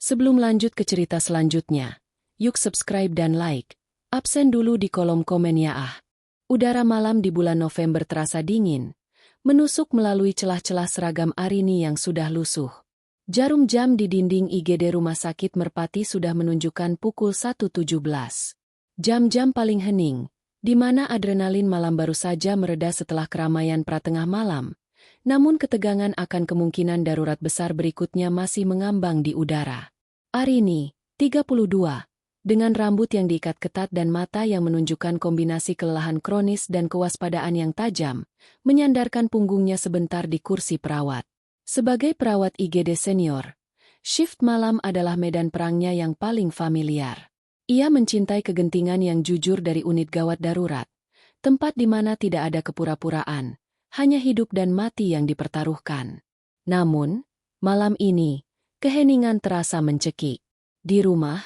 Sebelum lanjut ke cerita selanjutnya, yuk subscribe dan like. Absen dulu di kolom komen ya ah. Udara malam di bulan November terasa dingin, menusuk melalui celah-celah seragam Arini yang sudah lusuh. Jarum jam di dinding IGD Rumah Sakit Merpati sudah menunjukkan pukul 1.17. Jam-jam paling hening, di mana adrenalin malam baru saja mereda setelah keramaian pratengah malam. Namun ketegangan akan kemungkinan darurat besar berikutnya masih mengambang di udara. Arini, 32, dengan rambut yang diikat ketat dan mata yang menunjukkan kombinasi kelelahan kronis dan kewaspadaan yang tajam, menyandarkan punggungnya sebentar di kursi perawat. Sebagai perawat IGD senior, shift malam adalah medan perangnya yang paling familiar. Ia mencintai kegentingan yang jujur dari unit gawat darurat, tempat di mana tidak ada kepura-puraan, hanya hidup dan mati yang dipertaruhkan. Namun, malam ini, keheningan terasa mencekik. Di rumah,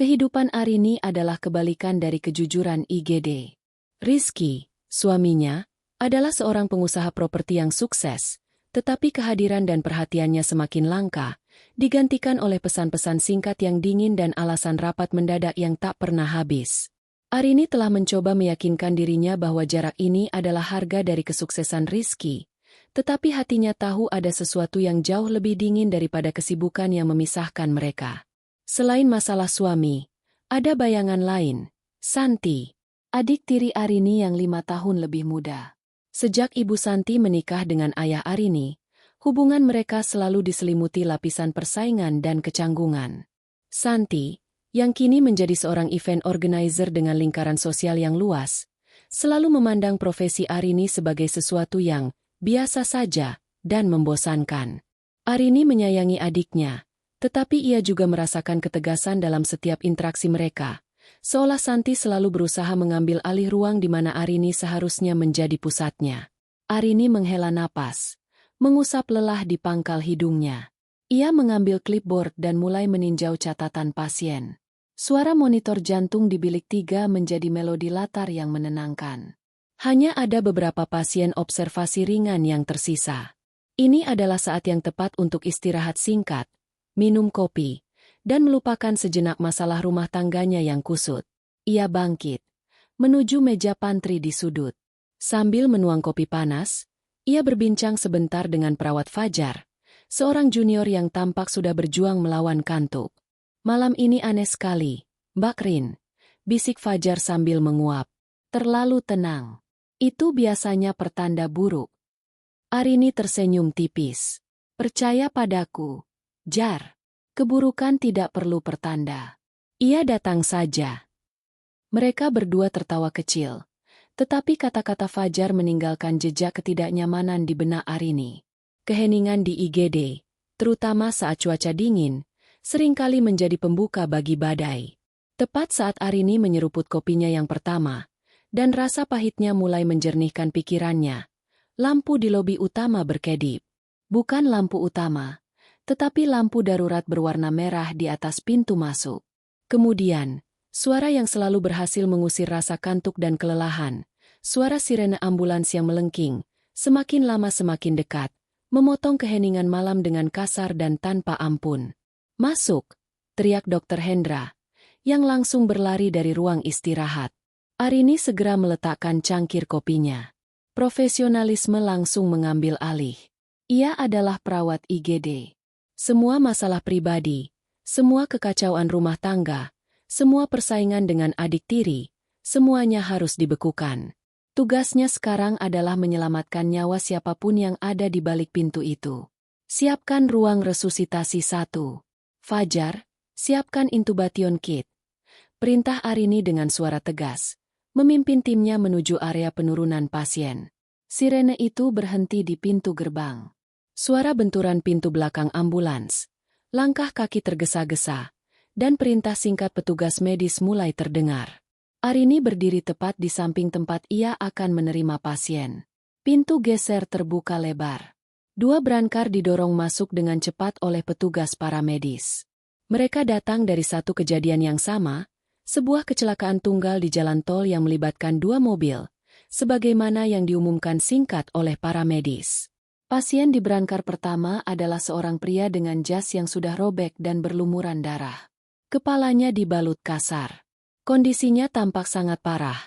kehidupan Arini adalah kebalikan dari kejujuran IGD. Rizky, suaminya, adalah seorang pengusaha properti yang sukses, tetapi kehadiran dan perhatiannya semakin langka, digantikan oleh pesan-pesan singkat yang dingin dan alasan rapat mendadak yang tak pernah habis. Arini telah mencoba meyakinkan dirinya bahwa jarak ini adalah harga dari kesuksesan Rizky, tetapi hatinya tahu ada sesuatu yang jauh lebih dingin daripada kesibukan yang memisahkan mereka. Selain masalah suami, ada bayangan lain, Santi, adik tiri Arini yang 5 tahun lebih muda. Sejak Ibu Santi menikah dengan ayah Arini, hubungan mereka selalu diselimuti lapisan persaingan dan kecanggungan. Santi, yang kini menjadi seorang event organizer dengan lingkaran sosial yang luas, selalu memandang profesi Arini sebagai sesuatu yang biasa saja dan membosankan. Arini menyayangi adiknya, tetapi ia juga merasakan ketegasan dalam setiap interaksi mereka, seolah Santi selalu berusaha mengambil alih ruang di mana Arini seharusnya menjadi pusatnya. Arini menghela napas, mengusap lelah di pangkal hidungnya. Ia mengambil clipboard dan mulai meninjau catatan pasien. Suara monitor jantung di bilik 3 menjadi melodi latar yang menenangkan. Hanya ada beberapa pasien observasi ringan yang tersisa. Ini adalah saat yang tepat untuk istirahat singkat, minum kopi, dan melupakan sejenak masalah rumah tangganya yang kusut. Ia bangkit, menuju meja pantry di sudut. Sambil menuang kopi panas, ia berbincang sebentar dengan perawat Fajar, seorang junior yang tampak sudah berjuang melawan kantuk. Malam ini aneh sekali, Mbak Rin, bisik Fajar sambil menguap. Terlalu tenang. Itu biasanya pertanda buruk. Arini tersenyum tipis. Percaya padaku, Jar. Keburukan tidak perlu pertanda. Ia datang saja. Mereka berdua tertawa kecil, tetapi kata-kata Fajar meninggalkan jejak ketidaknyamanan di benak Arini. Keheningan di IGD, terutama saat cuaca dingin, seringkali menjadi pembuka bagi badai. Tepat saat Arini menyeruput kopinya yang pertama, dan rasa pahitnya mulai menjernihkan pikirannya, lampu di lobi utama berkedip. Bukan lampu utama, tetapi lampu darurat berwarna merah di atas pintu masuk. Kemudian, suara yang selalu berhasil mengusir rasa kantuk dan kelelahan, suara sirene ambulans yang melengking, semakin lama semakin dekat, memotong keheningan malam dengan kasar dan tanpa ampun. "Masuk!" teriak Dr. Hendra, yang langsung berlari dari ruang istirahat. Arini segera meletakkan cangkir kopinya. Profesionalisme langsung mengambil alih. Ia adalah perawat IGD. Semua masalah pribadi, semua kekacauan rumah tangga, semua persaingan dengan adik tiri, semuanya harus dibekukan. Tugasnya sekarang adalah menyelamatkan nyawa siapapun yang ada di balik pintu itu. Siapkan ruang resusitasi 1. Fajar, siapkan intubation kit. Perintah Arini dengan suara tegas, memimpin timnya menuju area penurunan pasien. Sirene itu berhenti di pintu gerbang. Suara benturan pintu belakang ambulans, langkah kaki tergesa-gesa, dan perintah singkat petugas medis mulai terdengar. Arini berdiri tepat di samping tempat ia akan menerima pasien. Pintu geser terbuka lebar. 2 brankar didorong masuk dengan cepat oleh petugas paramedis. Mereka datang dari satu kejadian yang sama, sebuah kecelakaan tunggal di jalan tol yang melibatkan 2 mobil, sebagaimana yang diumumkan singkat oleh paramedis. Pasien di brankar pertama adalah seorang pria dengan jas yang sudah robek dan berlumuran darah. Kepalanya dibalut kasar. Kondisinya tampak sangat parah.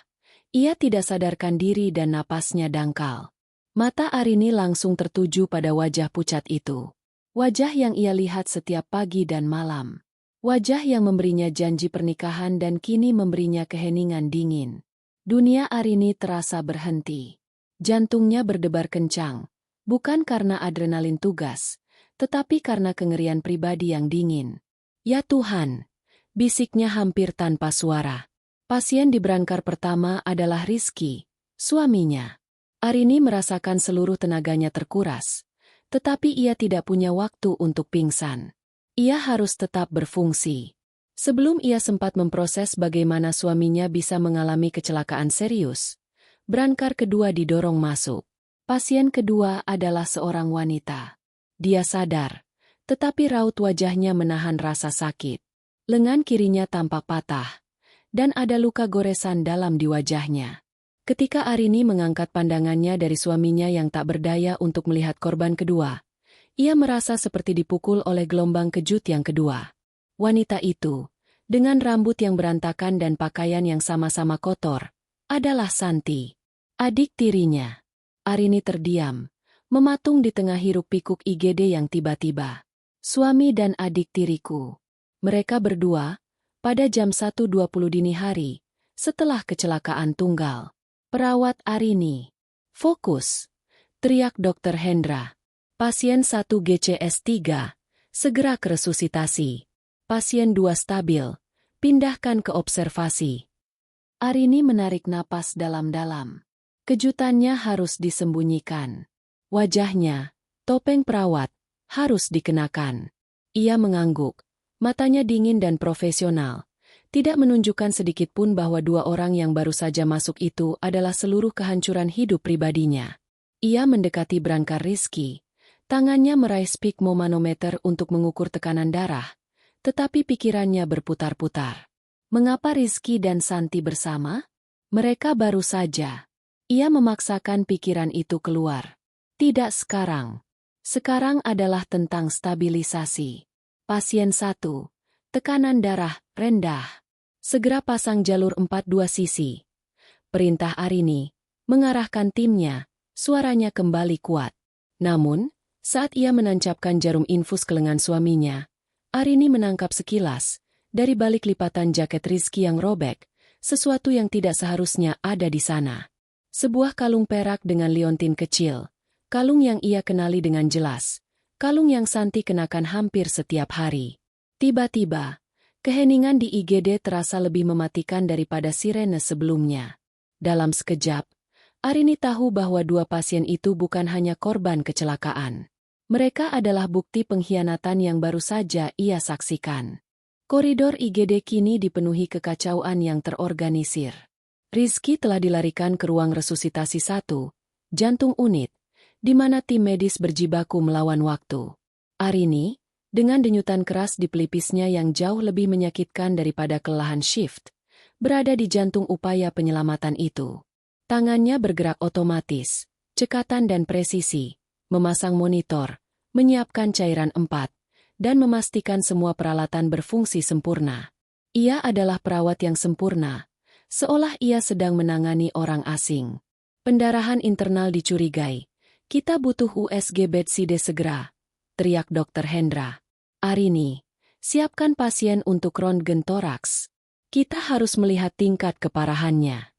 Ia tidak sadarkan diri dan napasnya dangkal. Mata Arini langsung tertuju pada wajah pucat itu. Wajah yang ia lihat setiap pagi dan malam. Wajah yang memberinya janji pernikahan dan kini memberinya keheningan dingin. Dunia Arini terasa berhenti. Jantungnya berdebar kencang, bukan karena adrenalin tugas, tetapi karena kengerian pribadi yang dingin. Ya Tuhan, bisiknya hampir tanpa suara. Pasien di brankar pertama adalah Rizky, suaminya. Arini merasakan seluruh tenaganya terkuras, tetapi ia tidak punya waktu untuk pingsan. Ia harus tetap berfungsi. Sebelum ia sempat memproses bagaimana suaminya bisa mengalami kecelakaan serius, brankar kedua didorong masuk. Pasien kedua adalah seorang wanita. Dia sadar, tetapi raut wajahnya menahan rasa sakit. Lengan kirinya tampak patah, dan ada luka goresan dalam di wajahnya. Ketika Arini mengangkat pandangannya dari suaminya yang tak berdaya untuk melihat korban kedua, ia merasa seperti dipukul oleh gelombang kejut yang kedua. Wanita itu, dengan rambut yang berantakan dan pakaian yang sama-sama kotor, adalah Santi, adik tirinya. Arini terdiam, mematung di tengah hiruk-pikuk IGD yang tiba-tiba. Suami dan adik tiriku. Mereka berdua, pada jam 1.20 dini hari, setelah kecelakaan tunggal. Perawat Arini. Fokus. Teriak Dr. Hendra. Pasien 1 GCS3. Segera ke resusitasi. Pasien 2 stabil. Pindahkan ke observasi. Arini menarik napas dalam-dalam. Kejutannya harus disembunyikan. Wajahnya, topeng perawat, harus dikenakan. Ia mengangguk. Matanya dingin dan profesional. Tidak menunjukkan sedikitpun bahwa dua orang yang baru saja masuk itu adalah seluruh kehancuran hidup pribadinya. Ia mendekati brankar Rizky. Tangannya meraih sphygmomanometer untuk mengukur tekanan darah, tetapi pikirannya berputar-putar. Mengapa Rizky dan Santi bersama? Mereka baru saja. Ia memaksakan pikiran itu keluar. Tidak sekarang. Sekarang adalah tentang stabilisasi. Pasien 1. Tekanan darah rendah. Segera pasang jalur 42 sisi. Perintah Arini, mengarahkan timnya, suaranya kembali kuat. Namun, saat ia menancapkan jarum infus ke lengan suaminya, Arini menangkap sekilas, dari balik lipatan jaket Rizky yang robek, sesuatu yang tidak seharusnya ada di sana. Sebuah kalung perak dengan liontin kecil, kalung yang ia kenali dengan jelas, kalung yang Santi kenakan hampir setiap hari. Tiba-tiba, keheningan di IGD terasa lebih mematikan daripada sirene sebelumnya. Dalam sekejap, Arini tahu bahwa dua pasien itu bukan hanya korban kecelakaan. Mereka adalah bukti pengkhianatan yang baru saja ia saksikan. Koridor IGD kini dipenuhi kekacauan yang terorganisir. Rizky telah dilarikan ke ruang resusitasi 1, jantung unit, di mana tim medis berjibaku melawan waktu. Arini, dengan denyutan keras di pelipisnya yang jauh lebih menyakitkan daripada kelelahan shift, berada di jantung upaya penyelamatan itu. Tangannya bergerak otomatis, cekatan dan presisi, memasang monitor, menyiapkan cairan 4, dan memastikan semua peralatan berfungsi sempurna. Ia adalah perawat yang sempurna, seolah ia sedang menangani orang asing. Pendarahan internal dicurigai. Kita butuh USG bedside segera, teriak Dr. Hendra. Arini, siapkan pasien untuk röntgen toraks. Kita harus melihat tingkat keparahannya.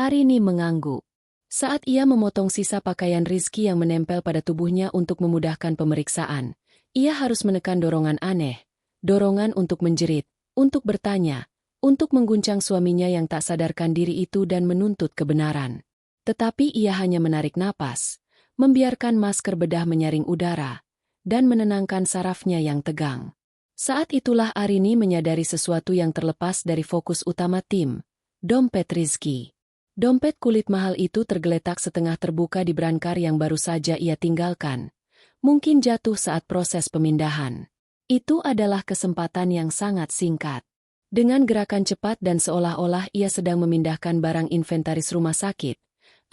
Arini mengangguk. Saat ia memotong sisa pakaian Rizky yang menempel pada tubuhnya untuk memudahkan pemeriksaan, ia harus menekan dorongan aneh, dorongan untuk menjerit, untuk bertanya, untuk mengguncang suaminya yang tak sadarkan diri itu dan menuntut kebenaran. Tetapi ia hanya menarik napas, membiarkan masker bedah menyaring udara, dan menenangkan sarafnya yang tegang. Saat itulah Arini menyadari sesuatu yang terlepas dari fokus utama tim, dompet Rizky. Dompet kulit mahal itu tergeletak setengah terbuka di brankar yang baru saja ia tinggalkan. Mungkin jatuh saat proses pemindahan. Itu adalah kesempatan yang sangat singkat. Dengan gerakan cepat dan seolah-olah ia sedang memindahkan barang inventaris rumah sakit,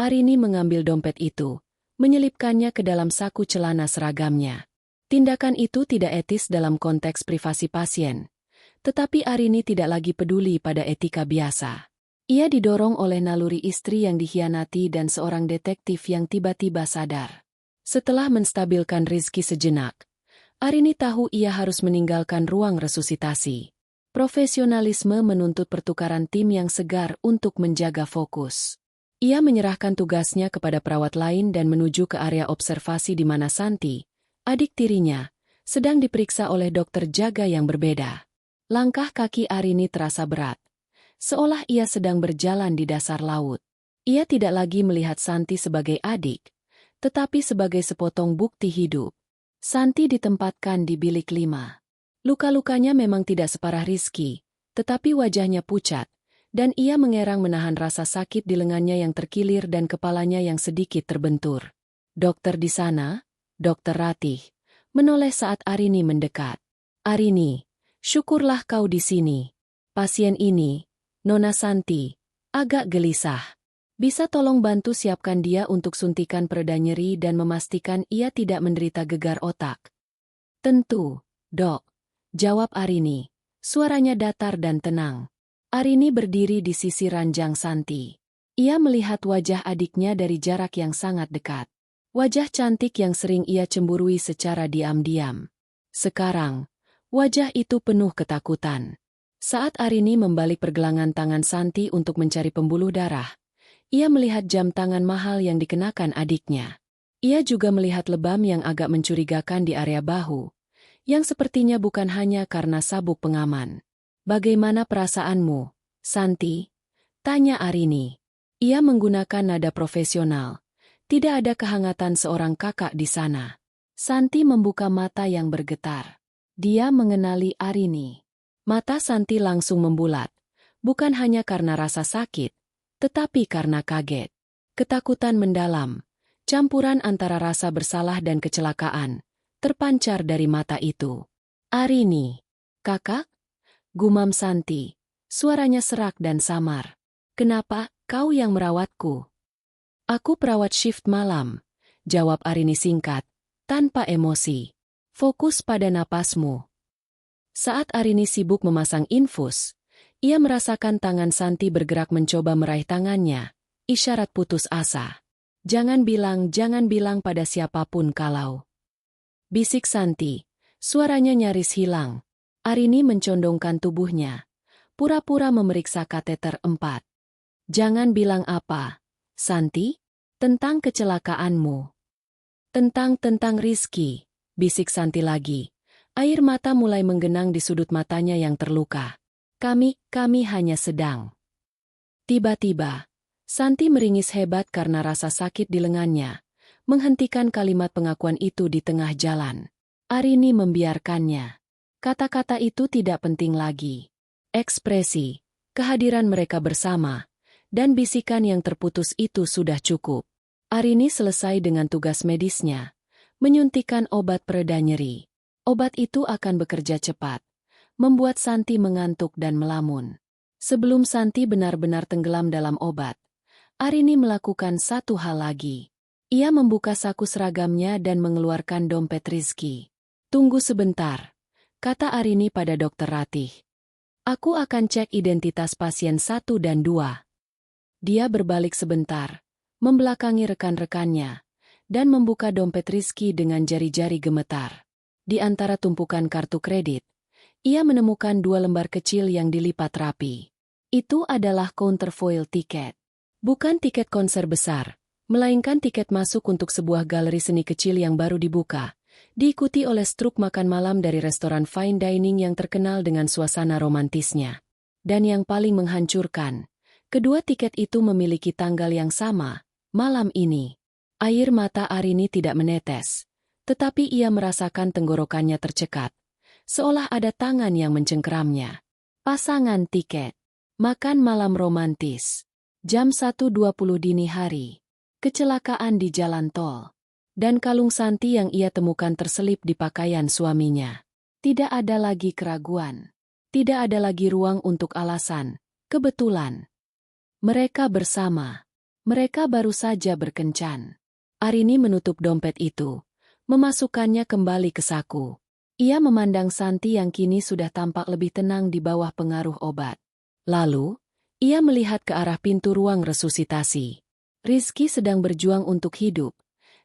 Arini mengambil dompet itu, menyelipkannya ke dalam saku celana seragamnya. Tindakan itu tidak etis dalam konteks privasi pasien, tetapi Arini tidak lagi peduli pada etika biasa. Ia didorong oleh naluri istri yang dikhianati dan seorang detektif yang tiba-tiba sadar. Setelah menstabilkan Rizky sejenak, Arini tahu ia harus meninggalkan ruang resusitasi. Profesionalisme menuntut pertukaran tim yang segar untuk menjaga fokus. Ia menyerahkan tugasnya kepada perawat lain dan menuju ke area observasi di mana Santi, adik tirinya, sedang diperiksa oleh dokter jaga yang berbeda. Langkah kaki Arini terasa berat, seolah ia sedang berjalan di dasar laut. Ia tidak lagi melihat Santi sebagai adik, tetapi sebagai sepotong bukti hidup. Santi ditempatkan di bilik 5. Luka-lukanya memang tidak separah Rizky, tetapi wajahnya pucat, dan ia mengerang menahan rasa sakit di lengannya yang terkilir dan kepalanya yang sedikit terbentur. Dokter di sana, Dokter Ratih, menoleh saat Arini mendekat. Arini, syukurlah kau di sini. Pasien ini, Nona Santi, agak gelisah. Bisa tolong bantu siapkan dia untuk suntikan pereda nyeri dan memastikan ia tidak menderita gegar otak? Tentu, Dok, jawab Arini. Suaranya datar dan tenang. Arini berdiri di sisi ranjang Santi. Ia melihat wajah adiknya dari jarak yang sangat dekat. Wajah cantik yang sering ia cemburui secara diam-diam. Sekarang, wajah itu penuh ketakutan. Saat Arini membalik pergelangan tangan Santi untuk mencari pembuluh darah, ia melihat jam tangan mahal yang dikenakan adiknya. Ia juga melihat lebam yang agak mencurigakan di area bahu, yang sepertinya bukan hanya karena sabuk pengaman. Bagaimana perasaanmu, Santi? Tanya Arini. Ia menggunakan nada profesional. Tidak ada kehangatan seorang kakak di sana. Santi membuka mata yang bergetar. Dia mengenali Arini. Mata Santi langsung membulat, bukan hanya karena rasa sakit, tetapi karena kaget. Ketakutan mendalam, campuran antara rasa bersalah dan kecelakaan, terpancar dari mata itu. Arini, kakak? Gumam Santi, suaranya serak dan samar. Kenapa kau yang merawatku? Aku perawat shift malam, jawab Arini singkat, tanpa emosi. Fokus pada napasmu. Saat Arini sibuk memasang infus, ia merasakan tangan Santi bergerak mencoba meraih tangannya, isyarat putus asa. Jangan bilang pada siapapun kalau. Bisik Santi, suaranya nyaris hilang. Arini mencondongkan tubuhnya, pura-pura memeriksa kateter 4. Jangan bilang apa, Santi? Tentang kecelakaanmu. Tentang Rizky, bisik Santi lagi. Air mata mulai menggenang di sudut matanya yang terluka. Kami hanya sedang. Tiba-tiba, Santi meringis hebat karena rasa sakit di lengannya, menghentikan kalimat pengakuan itu di tengah jalan. Arini membiarkannya. Kata-kata itu tidak penting lagi. Ekspresi, kehadiran mereka bersama, dan bisikan yang terputus itu sudah cukup. Arini selesai dengan tugas medisnya, menyuntikkan obat pereda nyeri. Obat itu akan bekerja cepat, membuat Santi mengantuk dan melamun. Sebelum Santi benar-benar tenggelam dalam obat, Arini melakukan satu hal lagi. Ia membuka saku seragamnya dan mengeluarkan dompet Rizky. Tunggu sebentar, kata Arini pada Dokter Ratih. Aku akan cek identitas pasien 1 dan 2. Dia berbalik sebentar, membelakangi rekan-rekannya, dan membuka dompet Rizky dengan jari-jari gemetar. Di antara tumpukan kartu kredit, ia menemukan 2 lembar kecil yang dilipat rapi. Itu adalah counterfoil tiket. Bukan tiket konser besar, melainkan tiket masuk untuk sebuah galeri seni kecil yang baru dibuka, diikuti oleh struk makan malam dari restoran fine dining yang terkenal dengan suasana romantisnya. Dan yang paling menghancurkan, kedua tiket itu memiliki tanggal yang sama, malam ini. Air mata Arini tidak menetes, tetapi ia merasakan tenggorokannya tercekat, seolah ada tangan yang mencengkeramnya. Pasangan tiket. Makan malam romantis. Jam 1.20 dini hari. Kecelakaan di jalan tol. Dan kalung Santi yang ia temukan terselip di pakaian suaminya. Tidak ada lagi keraguan. Tidak ada lagi ruang untuk alasan. Kebetulan. Mereka bersama. Mereka baru saja berkencan. Arini menutup dompet itu, memasukkannya kembali ke saku. Ia memandang Santi yang kini sudah tampak lebih tenang di bawah pengaruh obat. Lalu, ia melihat ke arah pintu ruang resusitasi. Rizky sedang berjuang untuk hidup,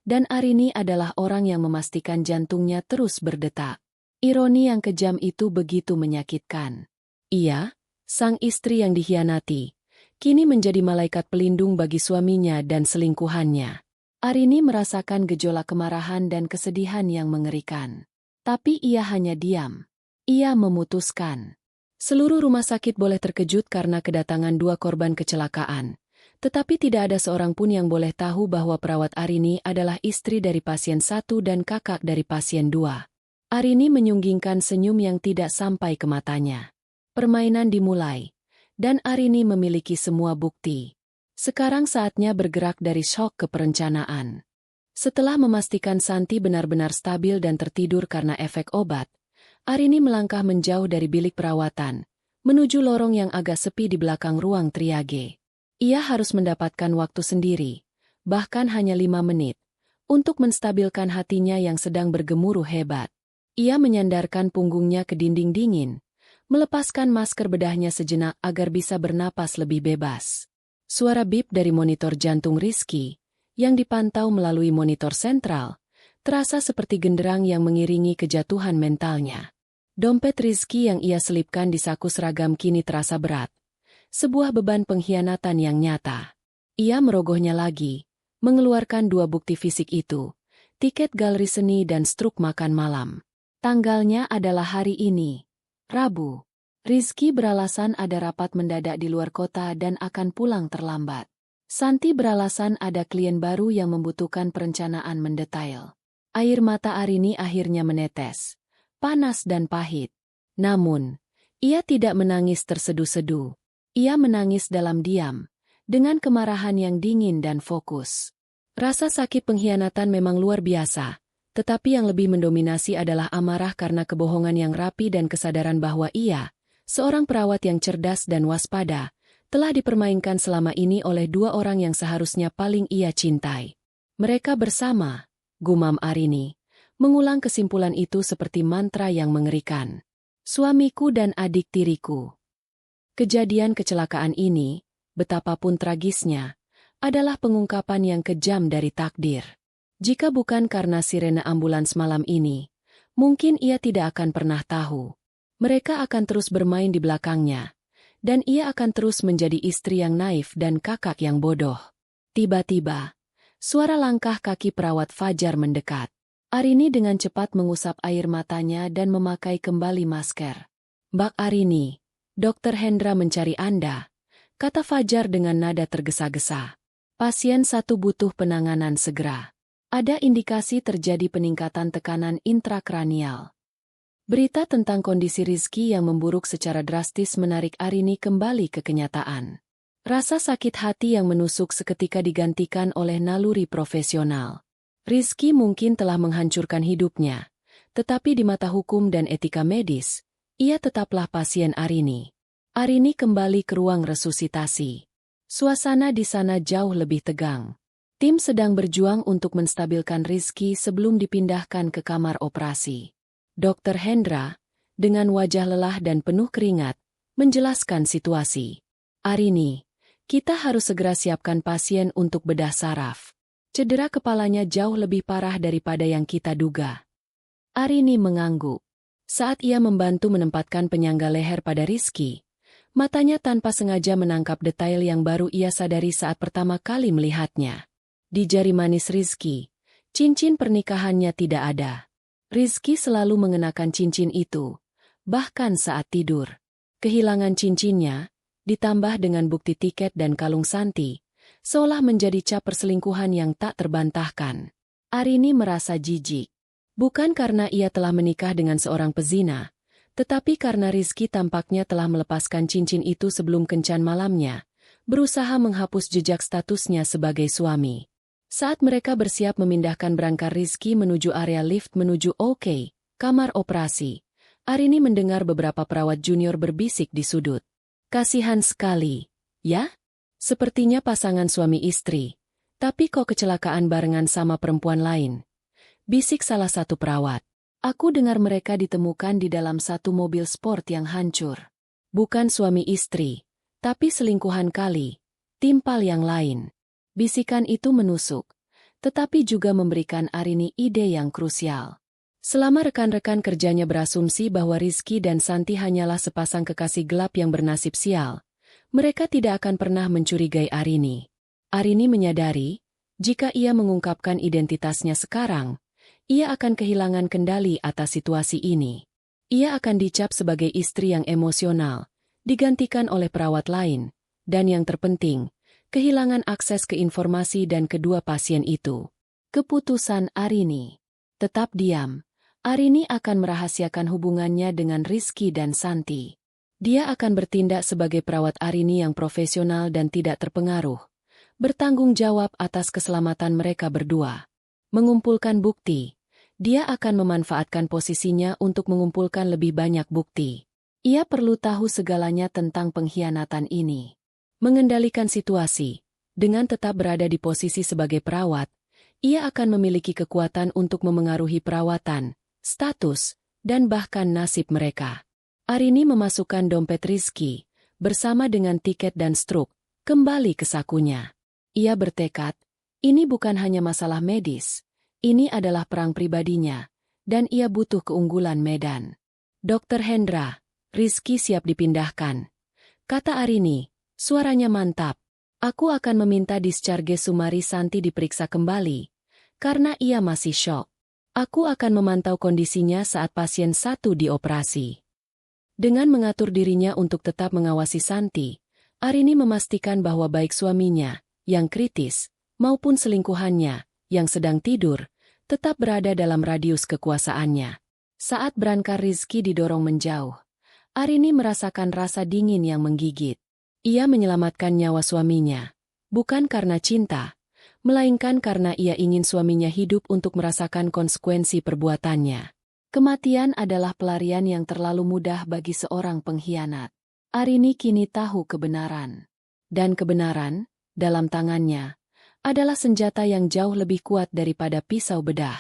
dan Arini adalah orang yang memastikan jantungnya terus berdetak. Ironi yang kejam itu begitu menyakitkan. Ia, sang istri yang dikhianati, kini menjadi malaikat pelindung bagi suaminya dan selingkuhannya. Arini merasakan gejolak kemarahan dan kesedihan yang mengerikan. Tapi ia hanya diam. Ia memutuskan. Seluruh rumah sakit boleh terkejut karena kedatangan dua korban kecelakaan. Tetapi tidak ada seorang pun yang boleh tahu bahwa perawat Arini adalah istri dari pasien 1 dan kakak dari pasien 2. Arini menyunggingkan senyum yang tidak sampai ke matanya. Permainan dimulai, dan Arini memiliki semua bukti. Sekarang saatnya bergerak dari syok ke perencanaan. Setelah memastikan Santi benar-benar stabil dan tertidur karena efek obat, Arini melangkah menjauh dari bilik perawatan, menuju lorong yang agak sepi di belakang ruang triage. Ia harus mendapatkan waktu sendiri, bahkan hanya 5 menit, untuk menstabilkan hatinya yang sedang bergemuruh hebat. Ia menyandarkan punggungnya ke dinding dingin, melepaskan masker bedahnya sejenak agar bisa bernapas lebih bebas. Suara bip dari monitor jantung Rizky, yang dipantau melalui monitor sentral, terasa seperti genderang yang mengiringi kejatuhan mentalnya. Dompet Rizky yang ia selipkan di saku seragam kini terasa berat. Sebuah beban pengkhianatan yang nyata. Ia merogohnya lagi, mengeluarkan 2 bukti fisik itu, tiket galeri seni dan struk makan malam. Tanggalnya adalah hari ini, Rabu. Rizky beralasan ada rapat mendadak di luar kota dan akan pulang terlambat. Santi beralasan ada klien baru yang membutuhkan perencanaan mendetail. Air mata Arini akhirnya menetes, panas dan pahit. Namun, ia tidak menangis terseduh-seduh. Ia menangis dalam diam, dengan kemarahan yang dingin dan fokus. Rasa sakit pengkhianatan memang luar biasa, tetapi yang lebih mendominasi adalah amarah karena kebohongan yang rapi dan kesadaran bahwa ia, seorang perawat yang cerdas dan waspada, telah dipermainkan selama ini oleh 2 orang yang seharusnya paling ia cintai. Mereka bersama, gumam Arini, mengulang kesimpulan itu seperti mantra yang mengerikan. Suamiku dan adik tiriku. Kejadian kecelakaan ini, betapapun tragisnya, adalah pengungkapan yang kejam dari takdir. Jika bukan karena sirene ambulans malam ini, mungkin ia tidak akan pernah tahu. Mereka akan terus bermain di belakangnya, dan ia akan terus menjadi istri yang naif dan kakak yang bodoh. Tiba-tiba, suara langkah kaki perawat Fajar mendekat. Arini dengan cepat mengusap air matanya dan memakai kembali masker. Mbak Arini, Dokter Hendra mencari Anda, kata Fajar dengan nada tergesa-gesa. Pasien 1 butuh penanganan segera. Ada indikasi terjadi peningkatan tekanan intrakranial. Berita tentang kondisi Rizky yang memburuk secara drastis menarik Arini kembali ke kenyataan. Rasa sakit hati yang menusuk seketika digantikan oleh naluri profesional. Rizky mungkin telah menghancurkan hidupnya, tetapi di mata hukum dan etika medis, ia tetaplah pasien Arini. Arini kembali ke ruang resusitasi. Suasana di sana jauh lebih tegang. Tim sedang berjuang untuk menstabilkan Rizky sebelum dipindahkan ke kamar operasi. Dokter Hendra, dengan wajah lelah dan penuh keringat, menjelaskan situasi. Arini, kita harus segera siapkan pasien untuk bedah saraf. Cedera kepalanya jauh lebih parah daripada yang kita duga. Arini mengangguk. Saat ia membantu menempatkan penyangga leher pada Rizky, matanya tanpa sengaja menangkap detail yang baru ia sadari saat pertama kali melihatnya. Di jari manis Rizky, cincin pernikahannya tidak ada. Rizky selalu mengenakan cincin itu, bahkan saat tidur. Kehilangan cincinnya, ditambah dengan bukti tiket dan kalung Santi, seolah menjadi cap perselingkuhan yang tak terbantahkan. Arini merasa jijik. Bukan karena ia telah menikah dengan seorang pezina, tetapi karena Rizky tampaknya telah melepaskan cincin itu sebelum kencan malamnya, berusaha menghapus jejak statusnya sebagai suami. Saat mereka bersiap memindahkan berangkar Rizky menuju area lift menuju kamar operasi, Arini mendengar beberapa perawat junior berbisik di sudut. Kasihan sekali, ya? Sepertinya pasangan suami istri, Tapi kok kecelakaan barengan sama perempuan lain? Bisik salah satu perawat. Aku dengar mereka ditemukan di dalam satu mobil sport yang hancur. Bukan suami istri, tapi selingkuhan kali, timpal yang lain. Bisikan itu menusuk, tetapi juga memberikan Arini ide yang krusial. Selama rekan-rekan kerjanya berasumsi bahwa Rizky dan Santi hanyalah sepasang kekasih gelap yang bernasib sial, mereka tidak akan pernah mencurigai Arini. Arini menyadari, jika ia mengungkapkan identitasnya sekarang, ia akan kehilangan kendali atas situasi ini. Ia akan dicap sebagai istri yang emosional, digantikan oleh perawat lain, dan yang terpenting, kehilangan akses ke informasi dan kedua pasien itu. Keputusan Arini. Tetap diam. Arini akan merahasiakan hubungannya dengan Rizky dan Santi. Dia akan bertindak sebagai perawat Arini yang profesional dan tidak terpengaruh, bertanggung jawab atas keselamatan mereka berdua. Mengumpulkan bukti. Dia akan memanfaatkan posisinya untuk mengumpulkan lebih banyak bukti. Ia perlu tahu segalanya tentang pengkhianatan ini. Mengendalikan situasi. Dengan tetap berada di posisi sebagai perawat, ia akan memiliki kekuatan untuk memengaruhi perawatan, status, dan bahkan nasib mereka. Arini memasukkan dompet Rizky, bersama dengan tiket dan struk, kembali ke sakunya. Ia bertekad, ini bukan hanya masalah medis, ini adalah perang pribadinya, dan ia butuh keunggulan medan. Dokter Hendra, Rizky siap dipindahkan. Kata Arini, suaranya mantap. Aku akan meminta discharge sumari Santi diperiksa kembali, karena ia masih syok. Aku akan memantau kondisinya saat pasien satu dioperasi. Dengan mengatur dirinya untuk tetap mengawasi Santi, Arini memastikan bahwa baik suaminya, yang kritis, maupun selingkuhannya, yang sedang tidur, tetap berada dalam radius kekuasaannya. Saat brankar Rizky didorong menjauh, Arini merasakan rasa dingin yang menggigit. Ia menyelamatkan nyawa suaminya, bukan karena cinta, melainkan karena ia ingin suaminya hidup untuk merasakan konsekuensi perbuatannya. Kematian adalah pelarian yang terlalu mudah bagi seorang pengkhianat. Arini kini tahu kebenaran. Dan kebenaran, dalam tangannya, adalah senjata yang jauh lebih kuat daripada pisau bedah.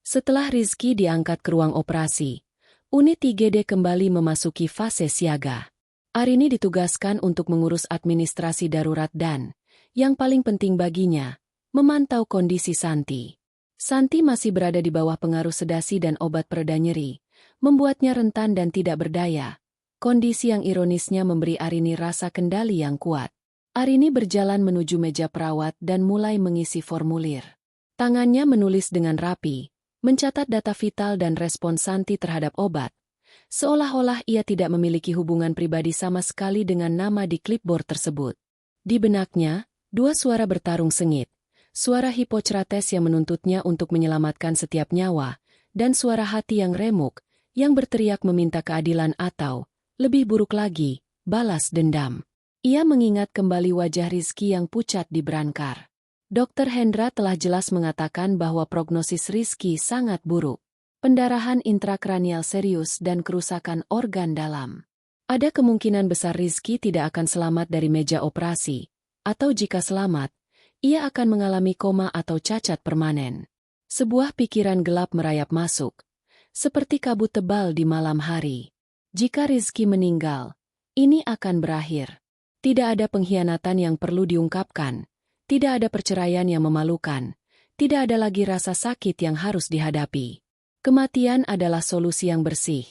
Setelah Rizky diangkat ke ruang operasi, unit IGD kembali memasuki fase siaga. Arini ditugaskan untuk mengurus administrasi darurat dan, yang paling penting baginya, memantau kondisi Santi. Santi masih berada di bawah pengaruh sedasi dan obat pereda nyeri, membuatnya rentan dan tidak berdaya. Kondisi yang ironisnya memberi Arini rasa kendali yang kuat. Arini berjalan menuju meja perawat dan mulai mengisi formulir. Tangannya menulis dengan rapi, mencatat data vital dan respons Santi terhadap obat. Seolah-olah ia tidak memiliki hubungan pribadi sama sekali dengan nama di clipboard tersebut. Di benaknya, dua suara bertarung sengit. Suara Hipocrates yang menuntutnya untuk menyelamatkan setiap nyawa, dan suara hati yang remuk, yang berteriak meminta keadilan atau, lebih buruk lagi, balas dendam. Ia mengingat kembali wajah Rizky yang pucat di brankar. Dokter Hendra telah jelas mengatakan bahwa prognosis Rizky sangat buruk. Pendarahan intrakranial serius dan kerusakan organ dalam. Ada kemungkinan besar Rizky tidak akan selamat dari meja operasi, atau jika selamat, ia akan mengalami koma atau cacat permanen. Sebuah pikiran gelap merayap masuk, seperti kabut tebal di malam hari. Jika Rizky meninggal, ini akan berakhir. Tidak ada pengkhianatan yang perlu diungkapkan, tidak ada perceraian yang memalukan, tidak ada lagi rasa sakit yang harus dihadapi. Kematian adalah solusi yang bersih,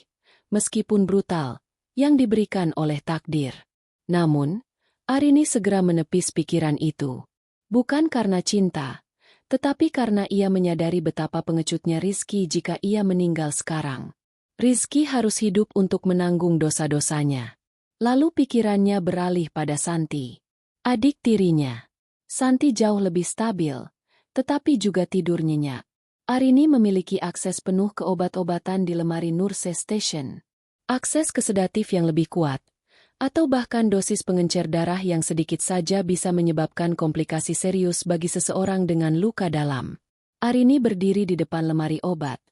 meskipun brutal, yang diberikan oleh takdir. Namun, Arini segera menepis pikiran itu. Bukan karena cinta, tetapi karena ia menyadari betapa pengecutnya Rizky jika ia meninggal sekarang. Rizky harus hidup untuk menanggung dosa-dosanya. Lalu pikirannya beralih pada Santi. Adik tirinya. Santi jauh lebih stabil, tetapi juga tidur nyenyak. Arini memiliki akses penuh ke obat-obatan di lemari Nurse Station. Akses ke sedatif yang lebih kuat, atau bahkan dosis pengencer darah yang sedikit saja bisa menyebabkan komplikasi serius bagi seseorang dengan luka dalam. Arini berdiri di depan lemari obat.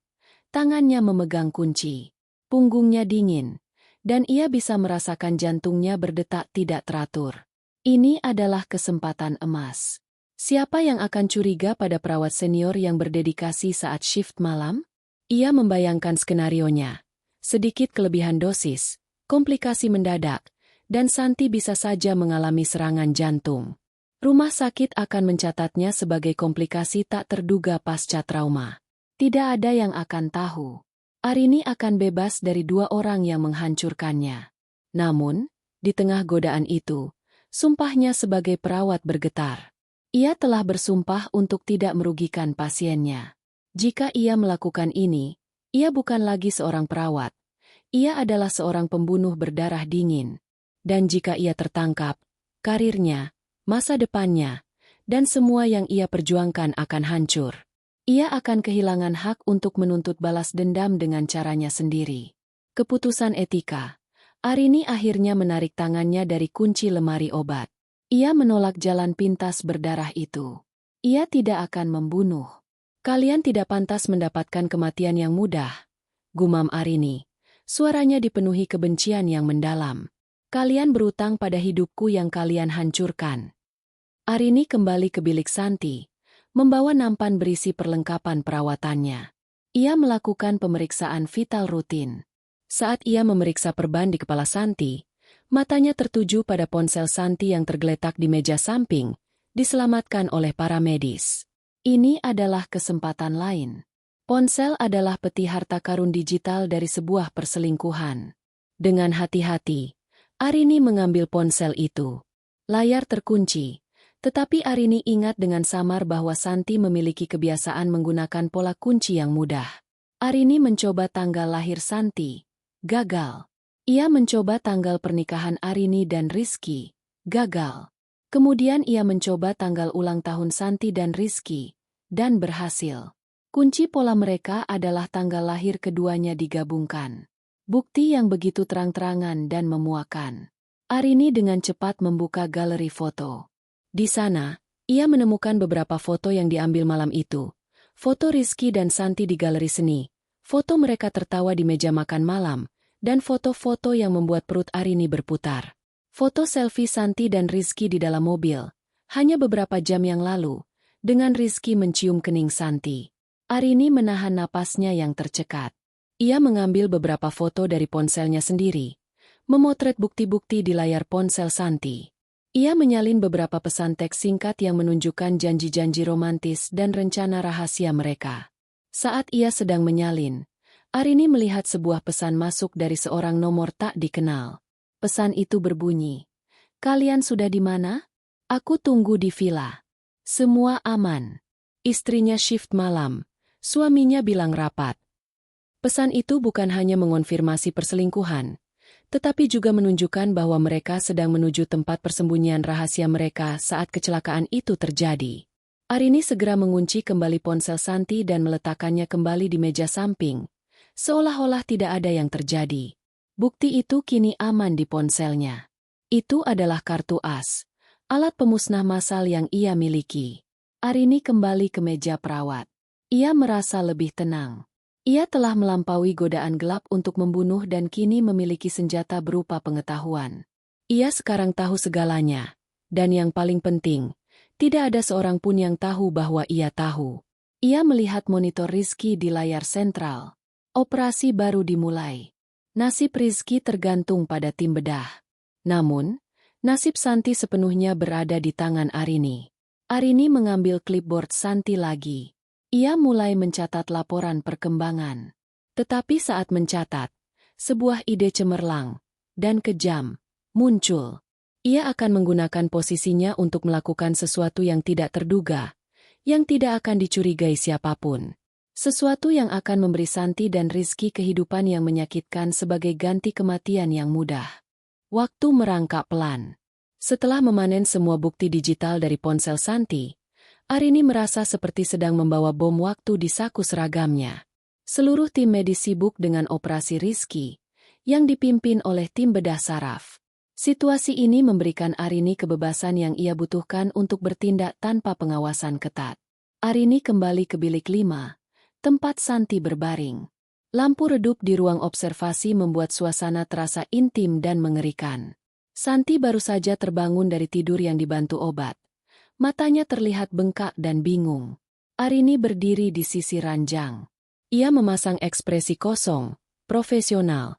Tangannya memegang kunci. Punggungnya dingin. Dan ia bisa merasakan jantungnya berdetak tidak teratur. Ini adalah kesempatan emas. Siapa yang akan curiga pada perawat senior yang berdedikasi saat shift malam? Ia membayangkan skenarionya. Sedikit kelebihan dosis, komplikasi mendadak, dan Santi bisa saja mengalami serangan jantung. Rumah sakit akan mencatatnya sebagai komplikasi tak terduga pasca trauma. Tidak ada yang akan tahu. Arini akan bebas dari 2 orang yang menghancurkannya. Namun, di tengah godaan itu, sumpahnya sebagai perawat bergetar. Ia telah bersumpah untuk tidak merugikan pasiennya. Jika ia melakukan ini, ia bukan lagi seorang perawat. Ia adalah seorang pembunuh berdarah dingin. Dan jika ia tertangkap, karirnya, masa depannya, dan semua yang ia perjuangkan akan hancur. Ia akan kehilangan hak untuk menuntut balas dendam dengan caranya sendiri. Keputusan etika. Arini akhirnya menarik tangannya dari kunci lemari obat. Ia menolak jalan pintas berdarah itu. Ia tidak akan membunuh. Kalian tidak pantas mendapatkan kematian yang mudah, gumam Arini. Suaranya dipenuhi kebencian yang mendalam. Kalian berutang pada hidupku yang kalian hancurkan. Arini kembali ke bilik Santi, membawa nampan berisi perlengkapan perawatannya. Ia melakukan pemeriksaan vital rutin. Saat ia memeriksa perban di kepala Santi, matanya tertuju pada ponsel Santi yang tergeletak di meja samping, diselamatkan oleh para medis. Ini adalah kesempatan lain. Ponsel adalah peti harta karun digital dari sebuah perselingkuhan. Dengan hati-hati, Arini mengambil ponsel itu. Layar terkunci, tetapi Arini ingat dengan samar bahwa Santi memiliki kebiasaan menggunakan pola kunci yang mudah. Arini mencoba tanggal lahir Santi. Gagal. Ia mencoba tanggal pernikahan Arini dan Rizky. Gagal. Kemudian ia mencoba tanggal ulang tahun Santi dan Rizky. Dan berhasil. Kunci pola mereka adalah tanggal lahir keduanya digabungkan. Bukti yang begitu terang-terangan dan memuakan. Arini dengan cepat membuka galeri foto. Di sana, ia menemukan beberapa foto yang diambil malam itu. Foto Rizky dan Santi di galeri seni. Foto mereka tertawa di meja makan malam. Dan foto-foto yang membuat perut Arini berputar. Foto selfie Santi dan Rizky di dalam mobil, hanya beberapa jam yang lalu, dengan Rizky mencium kening Santi. Arini menahan napasnya yang tercekat. Ia mengambil beberapa foto dari ponselnya sendiri, memotret bukti-bukti di layar ponsel Santi. Ia menyalin beberapa pesan teks singkat yang menunjukkan janji-janji romantis dan rencana rahasia mereka. Saat ia sedang menyalin, Arini melihat sebuah pesan masuk dari seorang nomor tak dikenal. Pesan itu berbunyi, "Kalian sudah di mana? Aku tunggu di villa. Semua aman." Istrinya shift malam. Suaminya bilang rapat. Pesan itu bukan hanya mengonfirmasi perselingkuhan, tetapi juga menunjukkan bahwa mereka sedang menuju tempat persembunyian rahasia mereka saat kecelakaan itu terjadi. Arini segera mengunci kembali ponsel Santi dan meletakkannya kembali di meja samping. Seolah-olah tidak ada yang terjadi. Bukti itu kini aman di ponselnya. Itu adalah kartu as, alat pemusnah massal yang ia miliki. Arini kembali ke meja perawat. Ia merasa lebih tenang. Ia telah melampaui godaan gelap untuk membunuh dan kini memiliki senjata berupa pengetahuan. Ia sekarang tahu segalanya. Dan yang paling penting, tidak ada seorang pun yang tahu bahwa ia tahu. Ia melihat monitor Rizky di layar sentral. Operasi baru dimulai. Nasib Rizky tergantung pada tim bedah. Namun, nasib Santi sepenuhnya berada di tangan Arini. Arini mengambil clipboard Santi lagi. Ia mulai mencatat laporan perkembangan. Tetapi saat mencatat, sebuah ide cemerlang dan kejam muncul. Ia akan menggunakan posisinya untuk melakukan sesuatu yang tidak terduga, yang tidak akan dicurigai siapapun. Sesuatu yang akan memberi Santi dan Rizky kehidupan yang menyakitkan sebagai ganti kematian yang mudah. Waktu merangkak pelan. Setelah memanen semua bukti digital dari ponsel Santi, Arini merasa seperti sedang membawa bom waktu di saku seragamnya. Seluruh tim medis sibuk dengan operasi Rizky, yang dipimpin oleh tim bedah saraf. Situasi ini memberikan Arini kebebasan yang ia butuhkan untuk bertindak tanpa pengawasan ketat. Arini kembali ke bilik 5. Tempat Santi berbaring. Lampu redup di ruang observasi membuat suasana terasa intim dan mengerikan. Santi baru saja terbangun dari tidur yang dibantu obat. Matanya terlihat bengkak dan bingung. Arini berdiri di sisi ranjang. Ia memasang ekspresi kosong, profesional.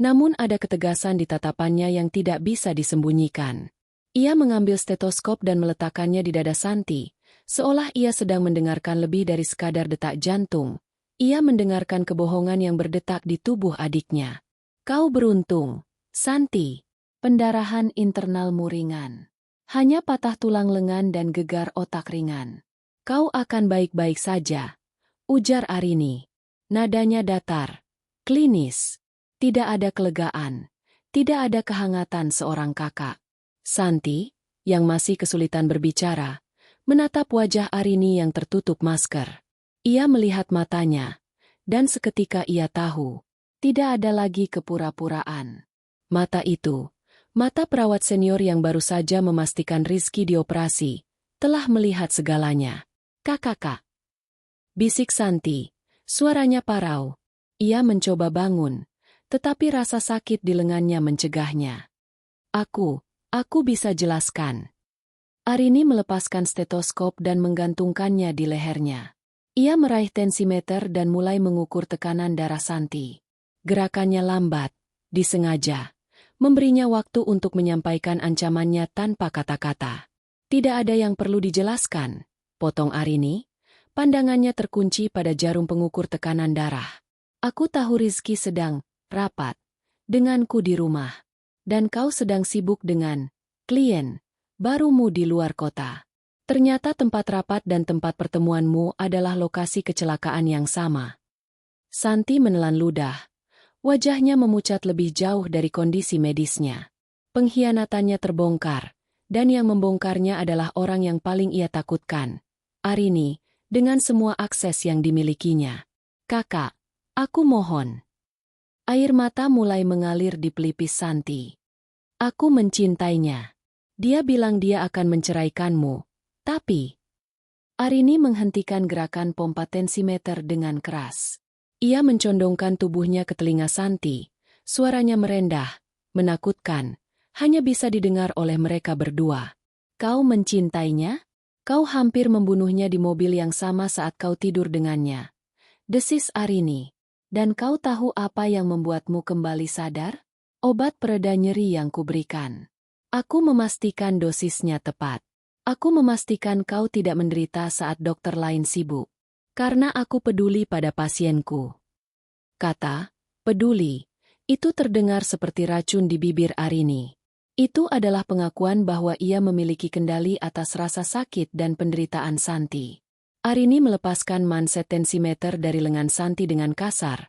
Namun ada ketegasan di tatapannya yang tidak bisa disembunyikan. Ia mengambil stetoskop dan meletakkannya di dada Santi, seolah ia sedang mendengarkan lebih dari sekadar detak jantung. Ia mendengarkan kebohongan yang berdetak di tubuh adiknya. Kau beruntung, Santi. Pendarahan internalmu ringan. Hanya patah tulang lengan dan gegar otak ringan. Kau akan baik-baik saja, ujar Arini. Nadanya datar, klinis. Tidak ada kelegaan, tidak ada kehangatan seorang kakak. Santi, yang masih kesulitan berbicara, menatap wajah Arini yang tertutup masker. Ia melihat matanya, dan seketika ia tahu, tidak ada lagi kepura-puraan. Mata itu, mata perawat senior yang baru saja memastikan Rizky dioperasi, telah melihat segalanya. Kakak, bisik Santi, suaranya parau. Ia mencoba bangun, tetapi rasa sakit di lengannya mencegahnya. Aku bisa jelaskan. Arini melepaskan stetoskop dan menggantungkannya di lehernya. Ia meraih tensimeter dan mulai mengukur tekanan darah Santi. Gerakannya lambat, disengaja, memberinya waktu untuk menyampaikan ancamannya tanpa kata-kata. Tidak ada yang perlu dijelaskan, potong Arini. Pandangannya terkunci pada jarum pengukur tekanan darah. Aku tahu Rizky sedang rapat denganku di rumah, dan kau sedang sibuk dengan klien barumu di luar kota. Ternyata tempat rapat dan tempat pertemuanmu adalah lokasi kecelakaan yang sama. Santi menelan ludah. Wajahnya memucat lebih jauh dari kondisi medisnya. Pengkhianatannya terbongkar, dan yang membongkarnya adalah orang yang paling ia takutkan, Arini, dengan semua akses yang dimilikinya. Kakak, aku mohon. Air mata mulai mengalir di pelipis Santi. Aku mencintainya. Dia bilang dia akan menceraikanmu. Tapi Arini menghentikan gerakan pompa tensimeter dengan keras. Ia mencondongkan tubuhnya ke telinga Santi. Suaranya merendah, menakutkan, hanya bisa didengar oleh mereka berdua. Kau mencintainya? Kau hampir membunuhnya di mobil yang sama saat kau tidur dengannya. Desis Arini. Dan kau tahu apa yang membuatmu kembali sadar? Obat pereda nyeri yang kuberikan. Aku memastikan dosisnya tepat. Aku memastikan kau tidak menderita saat dokter lain sibuk. Karena aku peduli pada pasienku. Kata, peduli, itu terdengar seperti racun di bibir Arini. Itu adalah pengakuan bahwa ia memiliki kendali atas rasa sakit dan penderitaan Santi. Arini melepaskan manset tensimeter dari lengan Santi dengan kasar,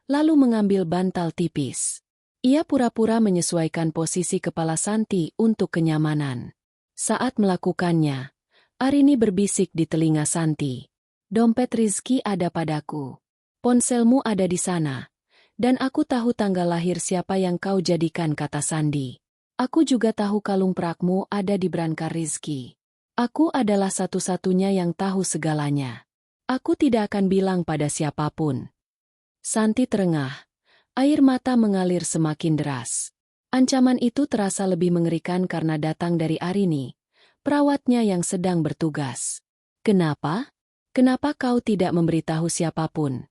lalu mengambil bantal tipis. Ia pura-pura menyesuaikan posisi kepala Santi untuk kenyamanan. Saat melakukannya, Arini berbisik di telinga Santi. Dompet Rizky ada padaku. Ponselmu ada di sana. Dan aku tahu tanggal lahir siapa yang kau jadikan, kata Sandi. Aku juga tahu kalung perakmu ada di brankas Rizky. Aku adalah satu-satunya yang tahu segalanya. Aku tidak akan bilang pada siapapun. Santi terengah. Air mata mengalir semakin deras. Ancaman itu terasa lebih mengerikan karena datang dari Arini, perawatnya yang sedang bertugas. Kenapa? Kenapa kau tidak memberitahu siapapun?